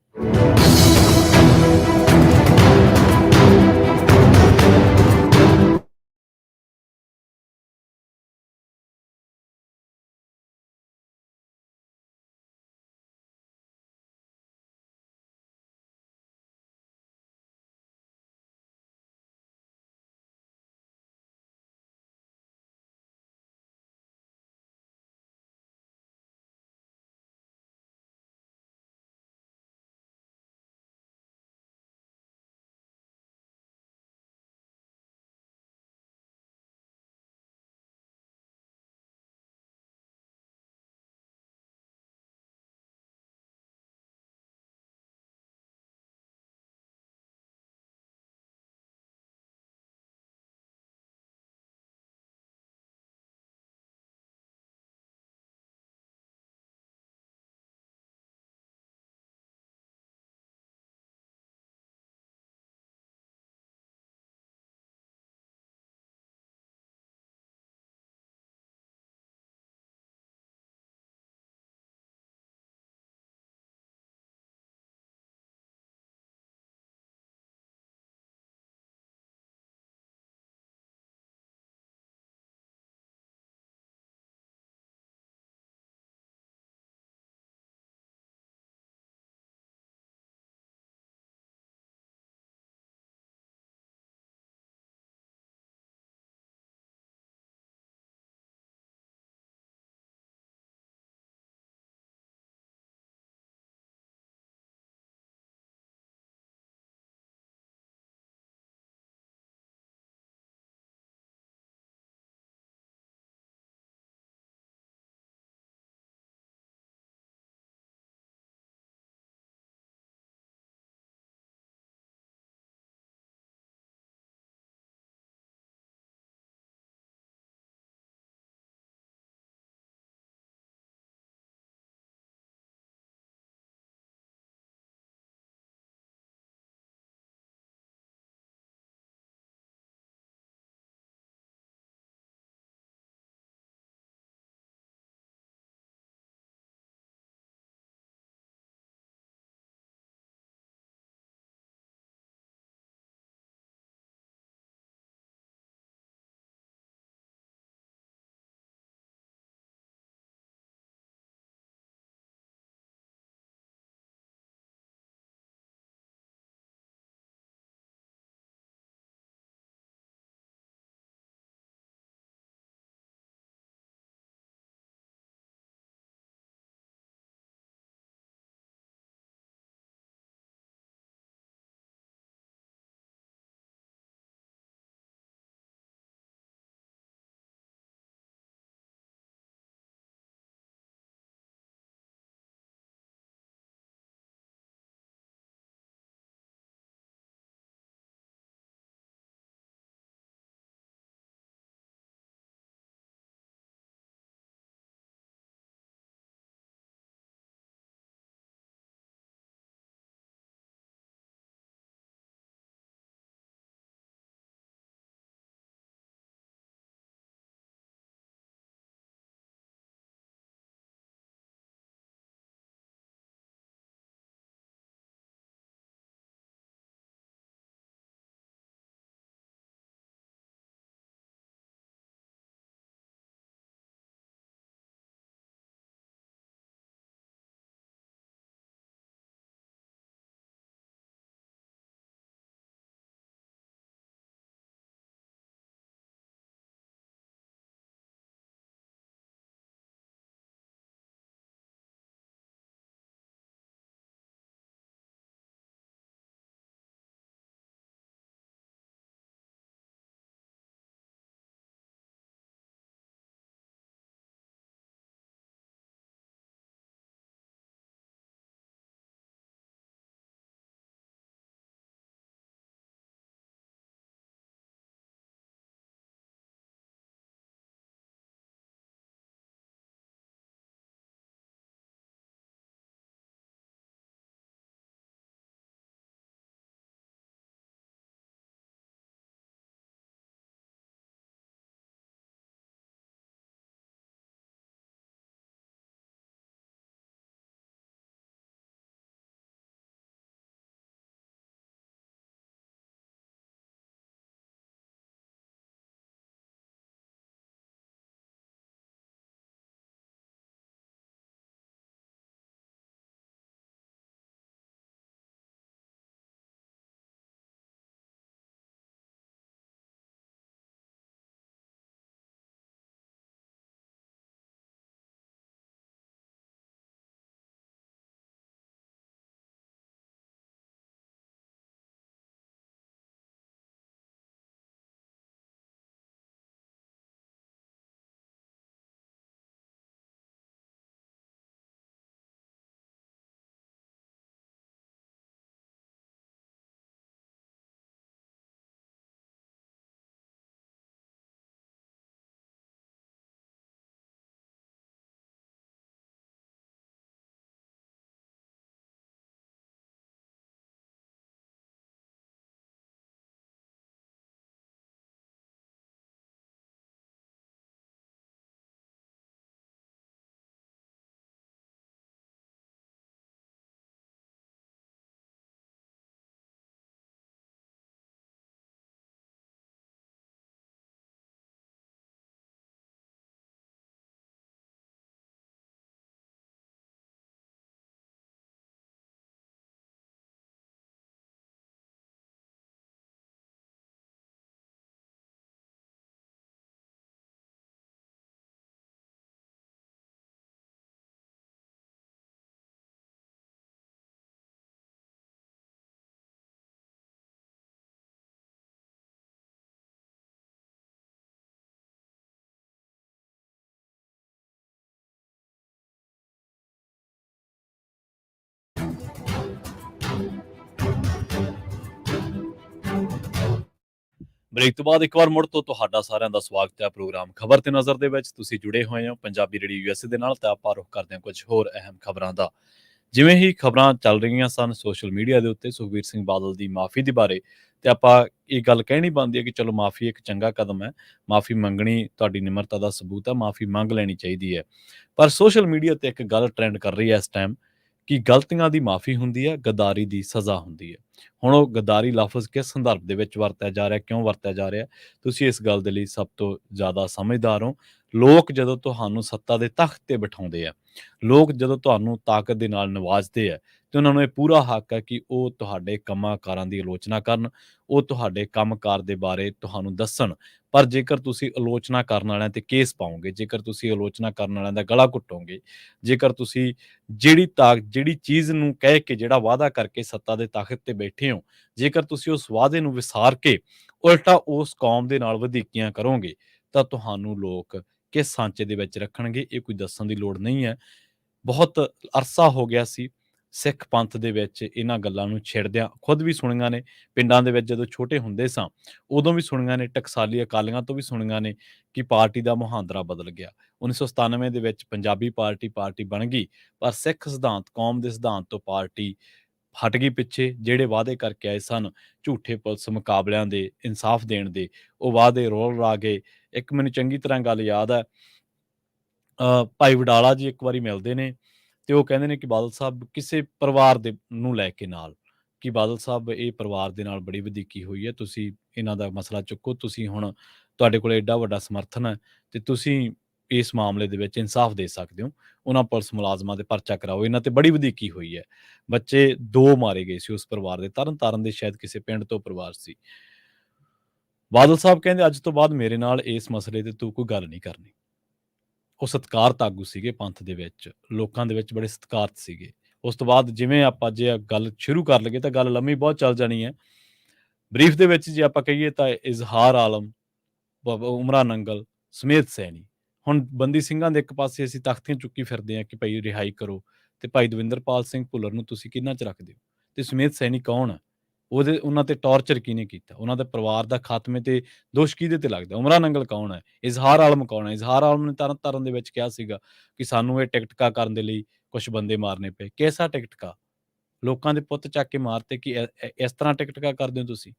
ਬ੍ਰੇਕ ਤੋਂ ਬਾਅਦ ਇੱਕ ਵਾਰ ਮੁੜ ਤੋਂ ਤੁਹਾਡਾ ਸਾਰਿਆਂ ਦਾ ਸਵਾਗਤ ਹੈ ਪ੍ਰੋਗਰਾਮ ਖਬਰ ਤੇ ਨਜ਼ਰ ਦੇ ਵਿੱਚ। ਤੁਸੀਂ ਜੁੜੇ ਹੋਏ ਹੋ ਪੰਜਾਬੀ ਰੇਡੀਓ ਯੂਐਸਏ ਦੇ ਨਾਲ ਤੇ ਆਪਾਂ ਰੁਖ ਕਰਦੇ ਹਾਂ ਕੁਝ ਹੋਰ ਅਹਿਮ ਖਬਰਾਂ ਦਾ। ਜਿਵੇਂ ਹੀ ਖਬਰਾਂ ਚੱਲ ਰਹੀਆਂ ਸਨ ਸੋਸ਼ਲ ਮੀਡੀਆ ਦੇ ਉੱਤੇ ਸੁਖਬੀਰ ਸਿੰਘ ਬਾਦਲ ਦੀ ਮਾਫੀ ਦੇ ਬਾਰੇ, ਤੇ ਆਪਾਂ ਇਹ ਗੱਲ ਕਹਿਣੀ ਬਣਦੀ ਹੈ ਕਿ ਚਲੋ ਮਾਫੀ ਇੱਕ ਚੰਗਾ ਕਦਮ ਹੈ, ਮਾਫੀ ਮੰਗਣੀ ਤੁਹਾਡੀ ਨਿਮਰਤਾ ਦਾ ਸਬੂਤ ਹੈ, ਮਾਫੀ ਮੰਗ ਲੈਣੀ ਚਾਹੀਦੀ ਹੈ। ਪਰ ਸੋਸ਼ਲ ਮੀਡੀਆ ਤੇ ਇੱਕ ਗੱਲ ਟ੍ਰੈਂਡ ਕਰ ਰਹੀ ਹੈ ਇਸ ਟਾਈਮ ਕਿ ਗਲਤੀਆਂ ਦੀ ਮਾਫੀ ਹੁੰਦੀ ਹੈ, ਗਦਾਰੀ ਦੀ ਸਜ਼ਾ ਹੁੰਦੀ ਹੈ। ਹੁਣ ਉਹ ਗਦਾਰੀ ਲਫ਼ਜ਼ ਕਿਸ ਸੰਦਰਭ ਦੇ ਵਿੱਚ ਵਰਤਿਆ ਜਾ ਰਿਹਾ, ਕਿਉਂ ਵਰਤਿਆ ਜਾ ਰਿਹਾ, ਤੁਸੀਂ ਇਸ ਗੱਲ ਦੇ ਲਈ ਸਭ ਤੋਂ ਜ਼ਿਆਦਾ ਸਮਝਦਾਰ ਹੋ। ਲੋਕ ਜਦੋਂ ਤੁਹਾਨੂੰ ਸੱਤਾ ਦੇ ਤਖ਼ਤ ਤੇ ਬਿਠਾਉਂਦੇ ਆ, ਲੋਕ ਜਦੋਂ ਤੁਹਾਨੂੰ ਤਾਕਤ ਦੇ ਨਾਲ ਨਵਾਜ਼ਦੇ ਆ, ਤੇ ਉਹਨਾਂ ਨੂੰ ਇਹ ਪੂਰਾ ਹੱਕ ਹੈ ਕਿ ਉਹ ਤੁਹਾਡੇ ਕੰਮਾਂ ਕਾਰਾਂ ਦੀ ਆਲੋਚਨਾ ਕਰਨ, ਉਹ ਤੁਹਾਡੇ ਕੰਮਕਾਰ ਦੇ ਬਾਰੇ ਤੁਹਾਨੂੰ ਦੱਸਣ। ਪਰ ਜੇਕਰ ਤੁਸੀਂ ਆਲੋਚਨਾ ਕਰਨ ਵਾਲਿਆਂ ਤੇ ਕੇਸ ਪਾਓਗੇ, ਜੇਕਰ ਤੁਸੀਂ ਆਲੋਚਨਾ ਕਰਨ ਵਾਲਿਆਂ ਦਾ ਗਲਾ ਘੁੱਟੋਗੇ, ਜੇਕਰ ਤੁਸੀਂ ਜਿਹੜੀ ਚੀਜ਼ ਨੂੰ ਕਹਿ ਕੇ, ਜਿਹੜਾ ਵਾਅਦਾ ਕਰਕੇ ਸੱਤਾ ਦੇ ਤਖ਼ਤ ਤੇ ਬੈਠੇ ਹੋ, ਜੇਕਰ ਤੁਸੀਂ ਉਸ ਵਾਅਦੇ ਨੂੰ ਵਿਸਾਰ ਕੇ ਉਲਟਾ ਉਸ ਕੌਮ ਦੇ ਨਾਲ ਵਧੀਕੀਆਂ ਕਰੋਗੇ, ਤਾਂ ਤੁਹਾਨੂੰ ਲੋਕ ਕਿਸ ਸਾਂਚੇ ਦੇ ਵਿੱਚ ਰੱਖਣਗੇ, ਇਹ ਕੋਈ ਦੱਸਣ ਦੀ ਲੋੜ ਨਹੀਂ ਹੈ। ਬਹੁਤ ਅਰਸਾ ਹੋ ਗਿਆ ਸੀ ਸਿੱਖ ਪੰਥ ਦੇ ਵਿੱਚ ਇਹਨਾਂ ਗੱਲਾਂ ਨੂੰ ਛਿੜਦਿਆਂ, ਖੁਦ ਵੀ ਸੁਣੀਆਂ ਨੇ ਪਿੰਡਾਂ ਦੇ ਵਿੱਚ ਜਦੋਂ ਛੋਟੇ ਹੁੰਦੇ ਸਾਂ, ਉਦੋਂ ਵੀ ਸੁਣੀਆਂ ਨੇ, ਟਕਸਾਲੀ ਅਕਾਲੀਆਂ ਤੋਂ ਵੀ ਸੁਣੀਆਂ ਨੇ ਕਿ ਪਾਰਟੀ ਦਾ ਮੁਹਾਂਦਰਾ ਬਦਲ ਗਿਆ। 1997 ਦੇ ਵਿੱਚ ਪੰਜਾਬੀ ਪਾਰਟੀ ਬਣ ਗਈ, ਪਰ ਸਿੱਖ ਸਿਧਾਂਤ, ਕੌਮ ਦੇ ਸਿਧਾਂਤ ਤੋਂ ਪਾਰਟੀ ਹਟ ਗਈ ਪਿੱਛੇ। ਜਿਹੜੇ ਵਾਅਦੇ ਕਰਕੇ ਆਏ ਸਨ ਝੂਠੇ ਪੁਲਿਸ ਮੁਕਾਬਲਿਆਂ ਦੇ, ਇਨਸਾਫ ਦੇਣ ਦੇ, ਉਹ ਵਾਅਦੇ ਰੋਲ ਰਾ ਗਏ। ਇੱਕ ਮੈਨੂੰ ਚੰਗੀ ਤਰ੍ਹਾਂ ਗੱਲ ਯਾਦ ਹੈ, ਭਾਈ ਵਡਾਲਾ ਜੀ ਇੱਕ ਵਾਰੀ ਮਿਲਦੇ ਨੇ ਤੇ ਉਹ ਕਹਿੰਦੇ ਨੇ ਕਿ ਬਾਦਲ ਸਾਹਿਬ ਕਿਸੇ ਪਰਿਵਾਰ ਦੇ ਨੂੰ ਲੈ ਕੇ ਨਾਲ, ਕਿ ਬਾਦਲ ਸਾਹਿਬ ਇਹ ਪਰਿਵਾਰ ਦੇ ਨਾਲ ਬੜੀ ਵਧੀਕੀ ਹੋਈ ਹੈ, ਤੁਸੀਂ ਇਹਨਾਂ ਦਾ ਮਸਲਾ ਚੁੱਕੋ, ਤੁਸੀਂ ਹੁਣ ਤੁਹਾਡੇ ਕੋਲ ਐਡਾ ਵੱਡਾ ਸਮਰਥਨ ਹੈ ਤੇ ਤੁਸੀਂ ਇਸ ਮਾਮਲੇ ਦੇ ਵਿੱਚ ਇਨਸਾਫ ਦੇ ਸਕਦੇ ਹੋ, ਉਹਨਾਂ ਪੁਲਿਸ ਮੁਲਾਜ਼ਮਾਂ ਦੇ ਪਰਚਾ ਕਰਾਓ, ਇਹਨਾਂ ਤੇ ਬੜੀ ਵਧੀਕੀ ਹੋਈ ਹੈ। ਬੱਚੇ 2 ਮਾਰੇ ਗਏ ਸੀ ਉਸ ਪਰਿਵਾਰ ਦੇ, ਤਰਨ ਤਾਰਨ ਦੇ ਸ਼ਾਇਦ ਕਿਸੇ ਪਿੰਡ ਤੋਂ ਪਰਿਵਾਰ ਸੀ। ਬਾਦਲ ਸਾਹਿਬ ਕਹਿੰਦੇ ਅੱਜ ਤੋਂ ਬਾਅਦ ਮੇਰੇ ਨਾਲ ਇਸ ਮਸਲੇ ਤੇ ਤੂੰ ਕੋਈ ਗੱਲ ਨਹੀਂ ਕਰਨੀ। ਉਹ ਸਤਿਕਾਰਤ ਆਗੂ ਸੀਗੇ ਪੰਥ ਦੇ ਵਿੱਚ, ਲੋਕਾਂ ਦੇ ਵਿੱਚ ਬੜੇ ਸਤਿਕਾਰਤ ਸੀਗੇ। ਉਸ ਤੋਂ ਬਾਅਦ ਜਿਵੇਂ ਆਪਾਂ ਜੇ ਗੱਲ ਸ਼ੁਰੂ ਕਰ ਲਈਏ ਤਾਂ ਗੱਲ ਲੰਮੀ ਬਹੁਤ ਚੱਲ ਜਾਣੀ ਹੈ। ਬਰੀਫ ਦੇ ਵਿੱਚ ਜੇ ਆਪਾਂ ਕਹੀਏ ਤਾਂ ਇਜ਼ਹਾਰ ਆਲਮ, ਉਮਰਾ ਨੰਗਲ, ਸਮੇਤ ਸੈਣੀ। ਹੁਣ ਬੰਦੀ ਸਿੰਘਾਂ ਦੇ ਇੱਕ ਪਾਸੇ ਅਸੀਂ ਤਖ਼ਤੀਆਂ ਚੁੱਕੀ ਫਿਰਦੇ ਹਾਂ ਕਿ ਭਾਈ ਰਿਹਾਈ ਕਰੋ, ਤੇ ਭਾਈ ਦਵਿੰਦਰਪਾਲ ਸਿੰਘ ਭੁੱਲਰ ਨੂੰ ਤੁਸੀਂ ਕਿਹਨਾਂ 'ਚ ਰੱਖਦੇ ਹੋ, ਤੇ ਸਮੇਤ ਸੈਣੀ ਕੌਣ ਹੈ, ਉਹਨਾਂ ਤੇ ਟਾਰਚਰ ਕਿਹਨੇ ਕੀਤਾ, ਉਹਨਾਂ ਦੇ ਪਰਿਵਾਰ ਦਾ ਖਾਤਮੇ ਤੇ ਦੋਸ਼ ਕਿਹਦੇ ਤੇ ਲੱਗਦਾ, ਉਮਰਾ ਨੰਗਲ ਕੌਣ ਹੈ, ਇਜ਼ਹਾਰ ਆਲਮ ਕੌਣ ਹੈ। ਇਜ਼ਹਾਰ ਆਲਮ ਨੇ ਤਰਨ ਤਾਰਨ ਦੇ ਵਿੱਚ ਕਿਹਾ ਸੀਗਾ ਕਿ ਸਾਨੂੰ ਇਹ ਟਿਕਟਕਾ ਕਰਨ ਦੇ ਲਈ ਕੁਝ ਬੰਦੇ ਮਾਰਨੇ ਪਏ। ਕਿਹਦਾ ਟਿਕਟਕਾ? ਲੋਕਾਂ ਦੇ ਪੁੱਤ ਚੱਕ ਕੇ ਮਾਰਤੇ ਕਿ ਇਸ ਤਰ੍ਹਾਂ ਟਿਕਟਕਾ ਕਰਦੇ ਹੋ ਤੁਸੀਂ।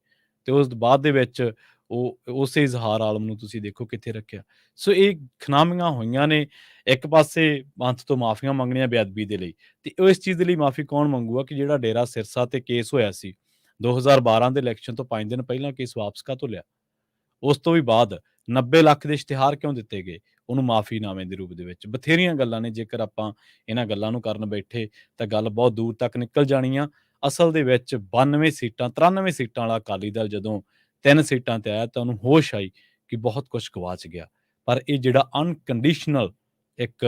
ਤੇ ਉਸ ਬਾਅਦ ਦੇ ਵਿੱਚ ਉਸੇ ਇਜ਼ਹਾਰ ਆਲਮ ਨੂੰ ਤੁਸੀਂ ਦੇਖੋ ਕਿੱਥੇ ਰੱਖਿਆ। ਸੋ ਇਹ ਖਨਾਮੀਆਂ ਹੋਈਆਂ ਨੇ। ਇੱਕ ਪਾਸੇ ਪੰਥ ਤੋਂ ਮਾਫੀਆਂ ਮੰਗਣੀਆਂ ਬੇਅਦਬੀ ਦੇ ਲਈ, ਤੇ ਉਹ ਇਸ ਚੀਜ਼ ਦੇ ਲਈ ਮਾਫੀ ਕੌਣ ਮੰਗੂਗਾ ਕਿ ਜਿਹੜਾ ਡੇਰਾ ਸਿਰਸਾ ਤੇ ਕੇਸ ਹੋਇਆ ਸੀ 2012 ਦੇ ਇਲੈਕਸ਼ਨ ਤੋਂ 5 ਦਿਨ ਪਹਿਲਾਂ, ਕੇਸ ਵਾਪਸ ਕਾਹਤੋਂ ਲਿਆ? ਉਸ ਤੋਂ ਵੀ ਬਾਅਦ 90 ਲੱਖ ਦੇ ਇਸ਼ਤਿਹਾਰ ਕਿਉਂ ਦਿੱਤੇ ਗਏ? ਉਹਨੂੰ ਮਾਫੀਨਾਮੇ ਦੇ ਰੂਪ ਦੇ ਵਿੱਚ। ਬਥੇਰੀਆਂ ਗੱਲਾਂ ਨੇ, ਜੇਕਰ ਆਪਾਂ ਇਹਨਾਂ ਗੱਲਾਂ ਨੂੰ ਕਰਨ ਬੈਠੇ ਤਾਂ ਗੱਲ ਬਹੁਤ ਦੂਰ ਤੱਕ ਨਿਕਲ ਜਾਣੀ ਆ। ਅਸਲ ਦੇ ਵਿੱਚ 92 ਸੀਟਾਂ 93 ਸੀਟਾਂ ਵਾਲਾ ਅਕਾਲੀ ਦਲ ਜਦੋਂ 3 ਸੀਟਾਂ ਤੇ ਆਇਆ ਤਾਂ ਉਹਨੂੰ ਹੋਸ਼ ਆਈ ਕਿ ਬਹੁਤ ਕੁਝ ਗਵਾਚ ਗਿਆ। ਪਰ ਇਹ ਜਿਹੜਾ ਅਨਕੰਡੀਸ਼ਨਲ ਇੱਕ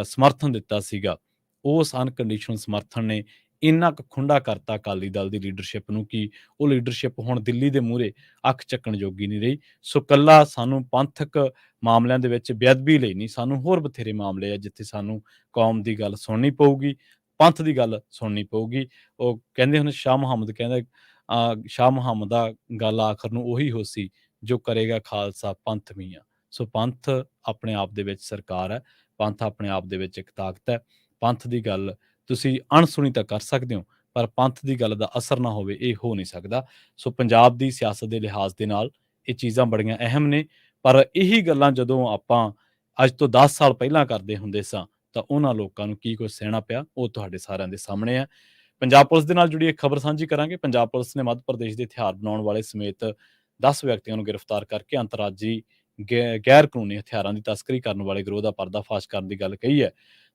ਸਮਰਥਨ ਦਿੱਤਾ ਸੀਗਾ, ਉਸ ਅਨਕੰਡੀਸ਼ਨਲ ਸਮਰਥਨ ਨੇ ਇੰਨਾ ਕੁ ਖੁੰਡਾ ਕਰਤਾ ਅਕਾਲੀ ਦਲ ਦੀ ਲੀਡਰਸ਼ਿਪ ਨੂੰ ਕਿ ਉਹ ਲੀਡਰਸ਼ਿਪ ਹੁਣ ਦਿੱਲੀ ਦੇ ਮੂਹਰੇ ਅੱਖ ਚੱਕਣ ਜੋਗੀ ਨਹੀਂ ਰਹੀ। ਸੋ ਕੱਲਾ ਸਾਨੂੰ ਪੰਥਕ ਮਾਮਲਿਆਂ ਦੇ ਵਿੱਚ ਬੇਅਦਬੀ ਲਈ ਨਹੀਂ, ਸਾਨੂੰ ਹੋਰ ਬਥੇਰੇ ਮਾਮਲੇ ਆ ਜਿੱਥੇ ਸਾਨੂੰ ਕੌਮ ਦੀ ਗੱਲ ਸੁਣਨੀ ਪਊਗੀ, ਪੰਥ ਦੀ ਗੱਲ ਸੁਣਨੀ ਪਊਗੀ। ਉਹ ਕਹਿੰਦੇ ਹੁਣ ਸ਼ਾਹ ਮੁਹੰਮਦ ਕਹਿੰਦਾ, ਸ਼ਾਹ ਮੁਹੰਮਦ ਦਾ ਗੱਲ ਆਖਰ ਨੂੰ ਉਹੀ ਹੋਸੀ ਜੋ ਕਰੇਗਾ ਖਾਲਸਾ ਪੰਥ ਮੀਆਂ। ਸੋ ਪੰਥ ਆਪਣੇ ਆਪ ਦੇ ਵਿੱਚ ਸਰਕਾਰ ਹੈ, ਪੰਥ ਆਪਣੇ ਆਪ ਦੇ ਵਿੱਚ ਇੱਕ ਤਾਕਤ ਹੈ। ਪੰਥ ਦੀ ਗੱਲ ਤੁਸੀਂ ਅਣਸੁਣੀ ਤਾਂ ਕਰ ਸਕਦੇ ਹੋ, ਪਰ ਪੰਥ ਦੀ ਗੱਲ ਦਾ ਅਸਰ ਨਾ ਹੋਵੇ, ਇਹ ਹੋ ਨਹੀਂ ਸਕਦਾ। ਸੋ ਪੰਜਾਬ ਦੀ ਸਿਆਸਤ ਦੇ ਲਿਹਾਜ਼ ਦੇ ਨਾਲ ਇਹ ਚੀਜ਼ਾਂ ਬੜੀਆਂ ਅਹਿਮ ਨੇ। ਪਰ ਇਹੀ ਗੱਲਾਂ ਜਦੋਂ ਆਪਾਂ ਅੱਜ ਤੋਂ 10 ਸਾਲ ਪਹਿਲਾਂ ਕਰਦੇ ਹੁੰਦੇ ਸਾਂ ਤਾਂ ਉਹਨਾਂ ਲੋਕਾਂ ਨੂੰ ਕੀ ਕੁਝ ਸਹਿਣਾ ਪਿਆ, ਉਹ ਤੁਹਾਡੇ ਸਾਰਿਆਂ ਦੇ ਸਾਹਮਣੇ ਹੈ। ਪੰਜਾਬ ਪੁਲਿਸ ਦੇ ਨਾਲ ਜੁੜੀ ਇੱਕ ਖਬਰ ਸਾਂਝੀ ਕਰਾਂਗੇ। ਪੰਜਾਬ ਪੁਲਿਸ ਨੇ ਮੱਧ ਪ੍ਰਦੇਸ਼ ਦੇ ਹਥਿਆਰ ਬਣਾਉਣ ਵਾਲੇ ਸਮੇਤ 10 ਵਿਅਕਤੀਆਂ ਨੂੰ ਗ੍ਰਿਫਤਾਰ ਕਰਕੇ ਅੰਤਰਰਾਜੀ ਗੈਰ ਕਾਨੂੰਨੀ ਹਥਿਆਰਾਂ ਦੀ ਤਸਕਰੀ ਕਰਨ ਵਾਲੇ ਗਿਰੋਹ ਦਾ ਪਰਦਾਫਾਸ਼ ਕਰਨ ਦੀ ਗੱਲ ਕਹੀ ਹੈ।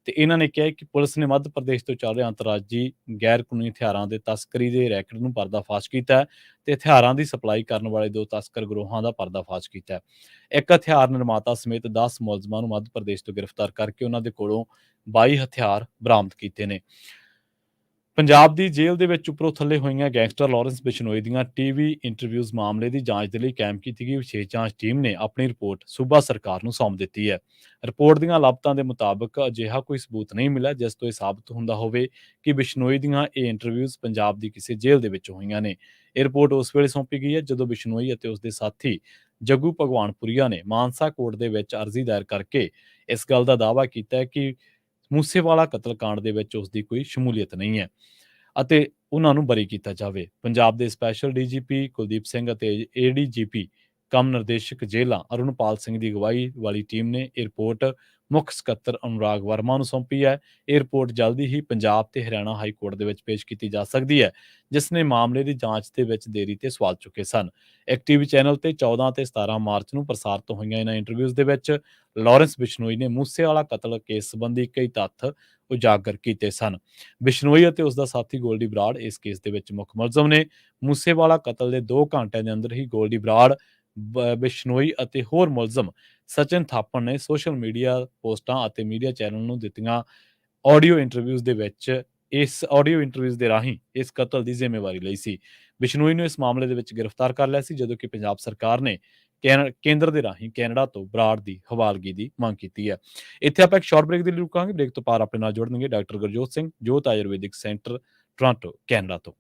ਤੇ ਇਹਨਾਂ ਨੇ ਕਿਹਾ ਕਿ ਪੁਲਿਸ ਨੇ ਮੱਧ ਪ੍ਰਦੇਸ਼ ਤੋਂ ਚੱਲ ਰਹੇ ਅੰਤਰਰਾਜੀ ਗੈਰ ਕਾਨੂੰਨੀ ਹਥਿਆਰਾਂ ਦੇ ਤਸਕਰੀ ਦੇ ਰੈਕਟ ਨੂੰ ਪਰਦਾਫਾਸ਼ ਕੀਤਾ ਹੈ ਤੇ ਹਥਿਆਰਾਂ ਦੀ ਸਪਲਾਈ ਕਰਨ ਵਾਲੇ 2 ਤਸਕਰ ਗਿਰੋਹਾਂ ਦਾ ਪਰਦਾਫਾਸ਼ ਕੀਤਾ ਹੈ। ਇੱਕ ਹਥਿਆਰ ਨਿਰਮਾਤਾ ਸਮੇਤ 10 ਮੁਲਜ਼ਮਾਂ ਨੂੰ ਮੱਧ ਪ੍ਰਦੇਸ਼ ਤੋਂ ਗ੍ਰਿਫਤਾਰ ਕਰਕੇ ਉਹਨਾਂ ਦੇ ਕੋਲੋਂ 22 ਹਥਿਆਰ ਬਰਾਮਦ ਕੀਤੇ ਨੇ। ਪੰਜਾਬ ਦੀ ਜੇਲ੍ਹ ਦੇ ਵਿੱਚ ਉੱਪਰੋਂ ਥੱਲੇ ਹੋਈਆਂ ਗੈਂਗਸਟਰ ਲਾਰੈਂਸ ਬਿਸ਼ਨੋਈ ਦੀਆਂ ਟੀਵੀ ਇੰਟਰਵਿਊਜ਼ ਮਾਮਲੇ ਦੀ ਜਾਂਚ ਦੇ ਲਈ ਕਾਇਮ ਕੀਤੀ ਗਈ ਵਿਸ਼ੇਸ਼ ਜਾਂਚ ਟੀਮ ਨੇ ਆਪਣੀ ਰਿਪੋਰਟ ਸੂਬਾ ਸਰਕਾਰ ਨੂੰ ਸੌਂਪ ਦਿੱਤੀ ਹੈ। ਰਿਪੋਰਟ ਦੀਆਂ ਲਾਪਤਾਂ ਦੇ ਮੁਤਾਬਕ ਅਜਿਹਾ ਕੋਈ ਸਬੂਤ ਨਹੀਂ ਮਿਲਿਆ ਜਿਸ ਤੋਂ ਇਹ ਸਾਬਤ ਹੁੰਦਾ ਹੋਵੇ ਕਿ ਬਿਸ਼ਨੋਈ ਦੀਆਂ ਇਹ ਇੰਟਰਵਿਊਜ਼ ਪੰਜਾਬ ਦੀ ਕਿਸੇ ਜੇਲ੍ਹ ਦੇ ਵਿੱਚ ਹੋਈਆਂ ਨੇ। ਇਹ ਰਿਪੋਰਟ ਉਸ ਵੇਲੇ ਸੌਂਪੀ ਗਈ ਹੈ ਜਦੋਂ ਬਿਸ਼ਨੋਈ ਅਤੇ ਉਸਦੇ ਸਾਥੀ ਜੱਗੂ ਭਗਵਾਨਪੁਰੀਆ ਨੇ ਮਾਨਸਾ ਕੋਰਟ ਦੇ ਵਿੱਚ ਅਰਜ਼ੀ ਦਾਇਰ ਕਰਕੇ ਇਸ ਗੱਲ ਦਾ ਦਾਅਵਾ ਕੀਤਾ ਹੈ ਕਿ ਮੂਸੇਵਾਲਾ ਕਤਲकांड ਦੇ ਵਿੱਚ ਉਸਦੀ ਕੋਈ ਸ਼ਮੂਲੀਅਤ ਨਹੀਂ ਹੈ ਅਤੇ ਉਹਨਾਂ ਨੂੰ ਬਰੀ ਕੀਤਾ ਜਾਵੇ। ਪੰਜਾਬ ਦੇ ਸਪੈਸ਼ਲ ਡੀਜੀਪੀ ਕੁਲਦੀਪ ਸਿੰਘ ਅਤੇ ਏਡੀਜੀਪੀ ਕਮ ਨਿਰਦੇਸ਼ਕ ਜੇਲ੍ਹਾਂ ਅਰੁਣਪਾਲ ਸਿੰਘ ਦੀ ਅਗਵਾਈ ਵਾਲੀ ਟੀਮ ਨੇ ਇਹ ਰਿਪੋਰਟ ਮੁੱਖ ਸਕੱਤਰ ਅਨੁਰਾਗ ਵਰਮਾ ਨੂੰ ਸੌਂਪੀ ਹੈ। ਇਹ ਰਿਪੋਰਟ ਜਲਦੀ ਹੀ ਪੰਜਾਬ ਤੇ ਹਰਿਆਣਾ ਹਾਈ ਕੋਰਟ ਦੇ ਵਿੱਚ ਪੇਸ਼ ਕੀਤੀ ਜਾ ਸਕਦੀ ਹੈ, ਜਿਸ ਨੇ ਮਾਮਲੇ ਦੀ ਜਾਂਚ ਦੇ ਵਿੱਚ ਦੇਰੀ ਤੇ ਸਵਾਲ ਚੁੱਕੇ ਸਨ। ਇੱਕ ਟੀਵੀ ਚੈਨਲ ਤੇ 14 ਤੇ 17 ਮਾਰਚ ਨੂੰ ਪ੍ਰਸਾਰਿਤ ਹੋਈਆਂ ਇਹਨਾਂ ਇੰਟਰਵਿਊਜ਼ ਦੇ ਵਿੱਚ ਲਾਰੈਂਸ ਬਿਸ਼ਨੋਈ ਨੇ ਮੂਸੇਵਾਲਾ ਕਤਲ ਕੇਸ ਸੰਬੰਧੀ ਕਈ ਤੱਥ ਉਜਾਗਰ ਕੀਤੇ ਸਨ। ਬਿਸ਼ਨੋਈ ਅਤੇ ਉਸ ਦਾ ਸਾਥੀ ਗੋਲਡੀ ਬਰਾੜ ਇਸ ਕੇਸ ਦੇ ਵਿੱਚ ਮੁੱਖ ਮੁਲਜ਼ਮ ਨੇ। ਮੂਸੇਵਾਲਾ ਕਤਲ ਦੇ 2 ਘੰਟਿਆਂ ਦੇ ਅੰਦਰ ਹੀ ਗੋਲਡੀ ਬਰਾੜ, ਬਿਸ਼ਨੋਈ ਅਤੇ ਹੋਰ ਮੁਲਜ਼ਮ ਸਚਿਨ ਥਾਪੜ ਨੇ ਸੋਸ਼ਲ ਮੀਡੀਆ ਪੋਸਟਾਂ ਅਤੇ ਮੀਡੀਆ ਚੈਨਲ ਨੂੰ ਦਿੱਤੀਆਂ ਆਡੀਓ ਇੰਟਰਵਿਊਜ਼ ਦੇ ਵਿੱਚ ਇਸ ਆਡੀਓ ਇੰਟਰਵਿਊਜ਼ ਦੇ ਰਾਹੀਂ ਇਸ ਕਤਲ ਦੀ ਜ਼ਿੰਮੇਵਾਰੀ ਲਈ ਸੀ। ਬਿਸ਼ਨੋਈ ਨੂੰ ਇਸ ਮਾਮਲੇ ਦੇ ਵਿੱਚ ਗ੍ਰਿਫਤਾਰ ਕਰ ਲਿਆ ਸੀ, ਜਦੋਂ ਕਿ ਪੰਜਾਬ ਸਰਕਾਰ ਨੇ ਕੇਂਦਰ ਦੇ ਰਾਹੀਂ ਕੈਨੇਡਾ ਤੋਂ ਬਰਾੜ ਦੀ ਹਵਾਲਗੀ ਦੀ ਮੰਗ ਕੀਤੀ ਹੈ। ਇੱਥੇ ਆਪਾਂ ਇੱਕ ਸ਼ਾਰਟ ਬ੍ਰੇਕ ਦੇ ਲਈ ਰੁਕਾਂਗੇ। ਬ੍ਰੇਕ ਤੋਂ ਬਾਅਦ ਆਪਣੇ ਨਾਲ ਜੁੜਨਗੇ ਡਾਕਟਰ ਗੁਰਜੋਤ ਸਿੰਘ, ਜੋਤ ਆਯੁਰਵੈਦਿਕ ਸੈਂਟਰ, ਟੋਰਾਂਟੋ, ਕੈਨੇਡਾ ਤੋਂ।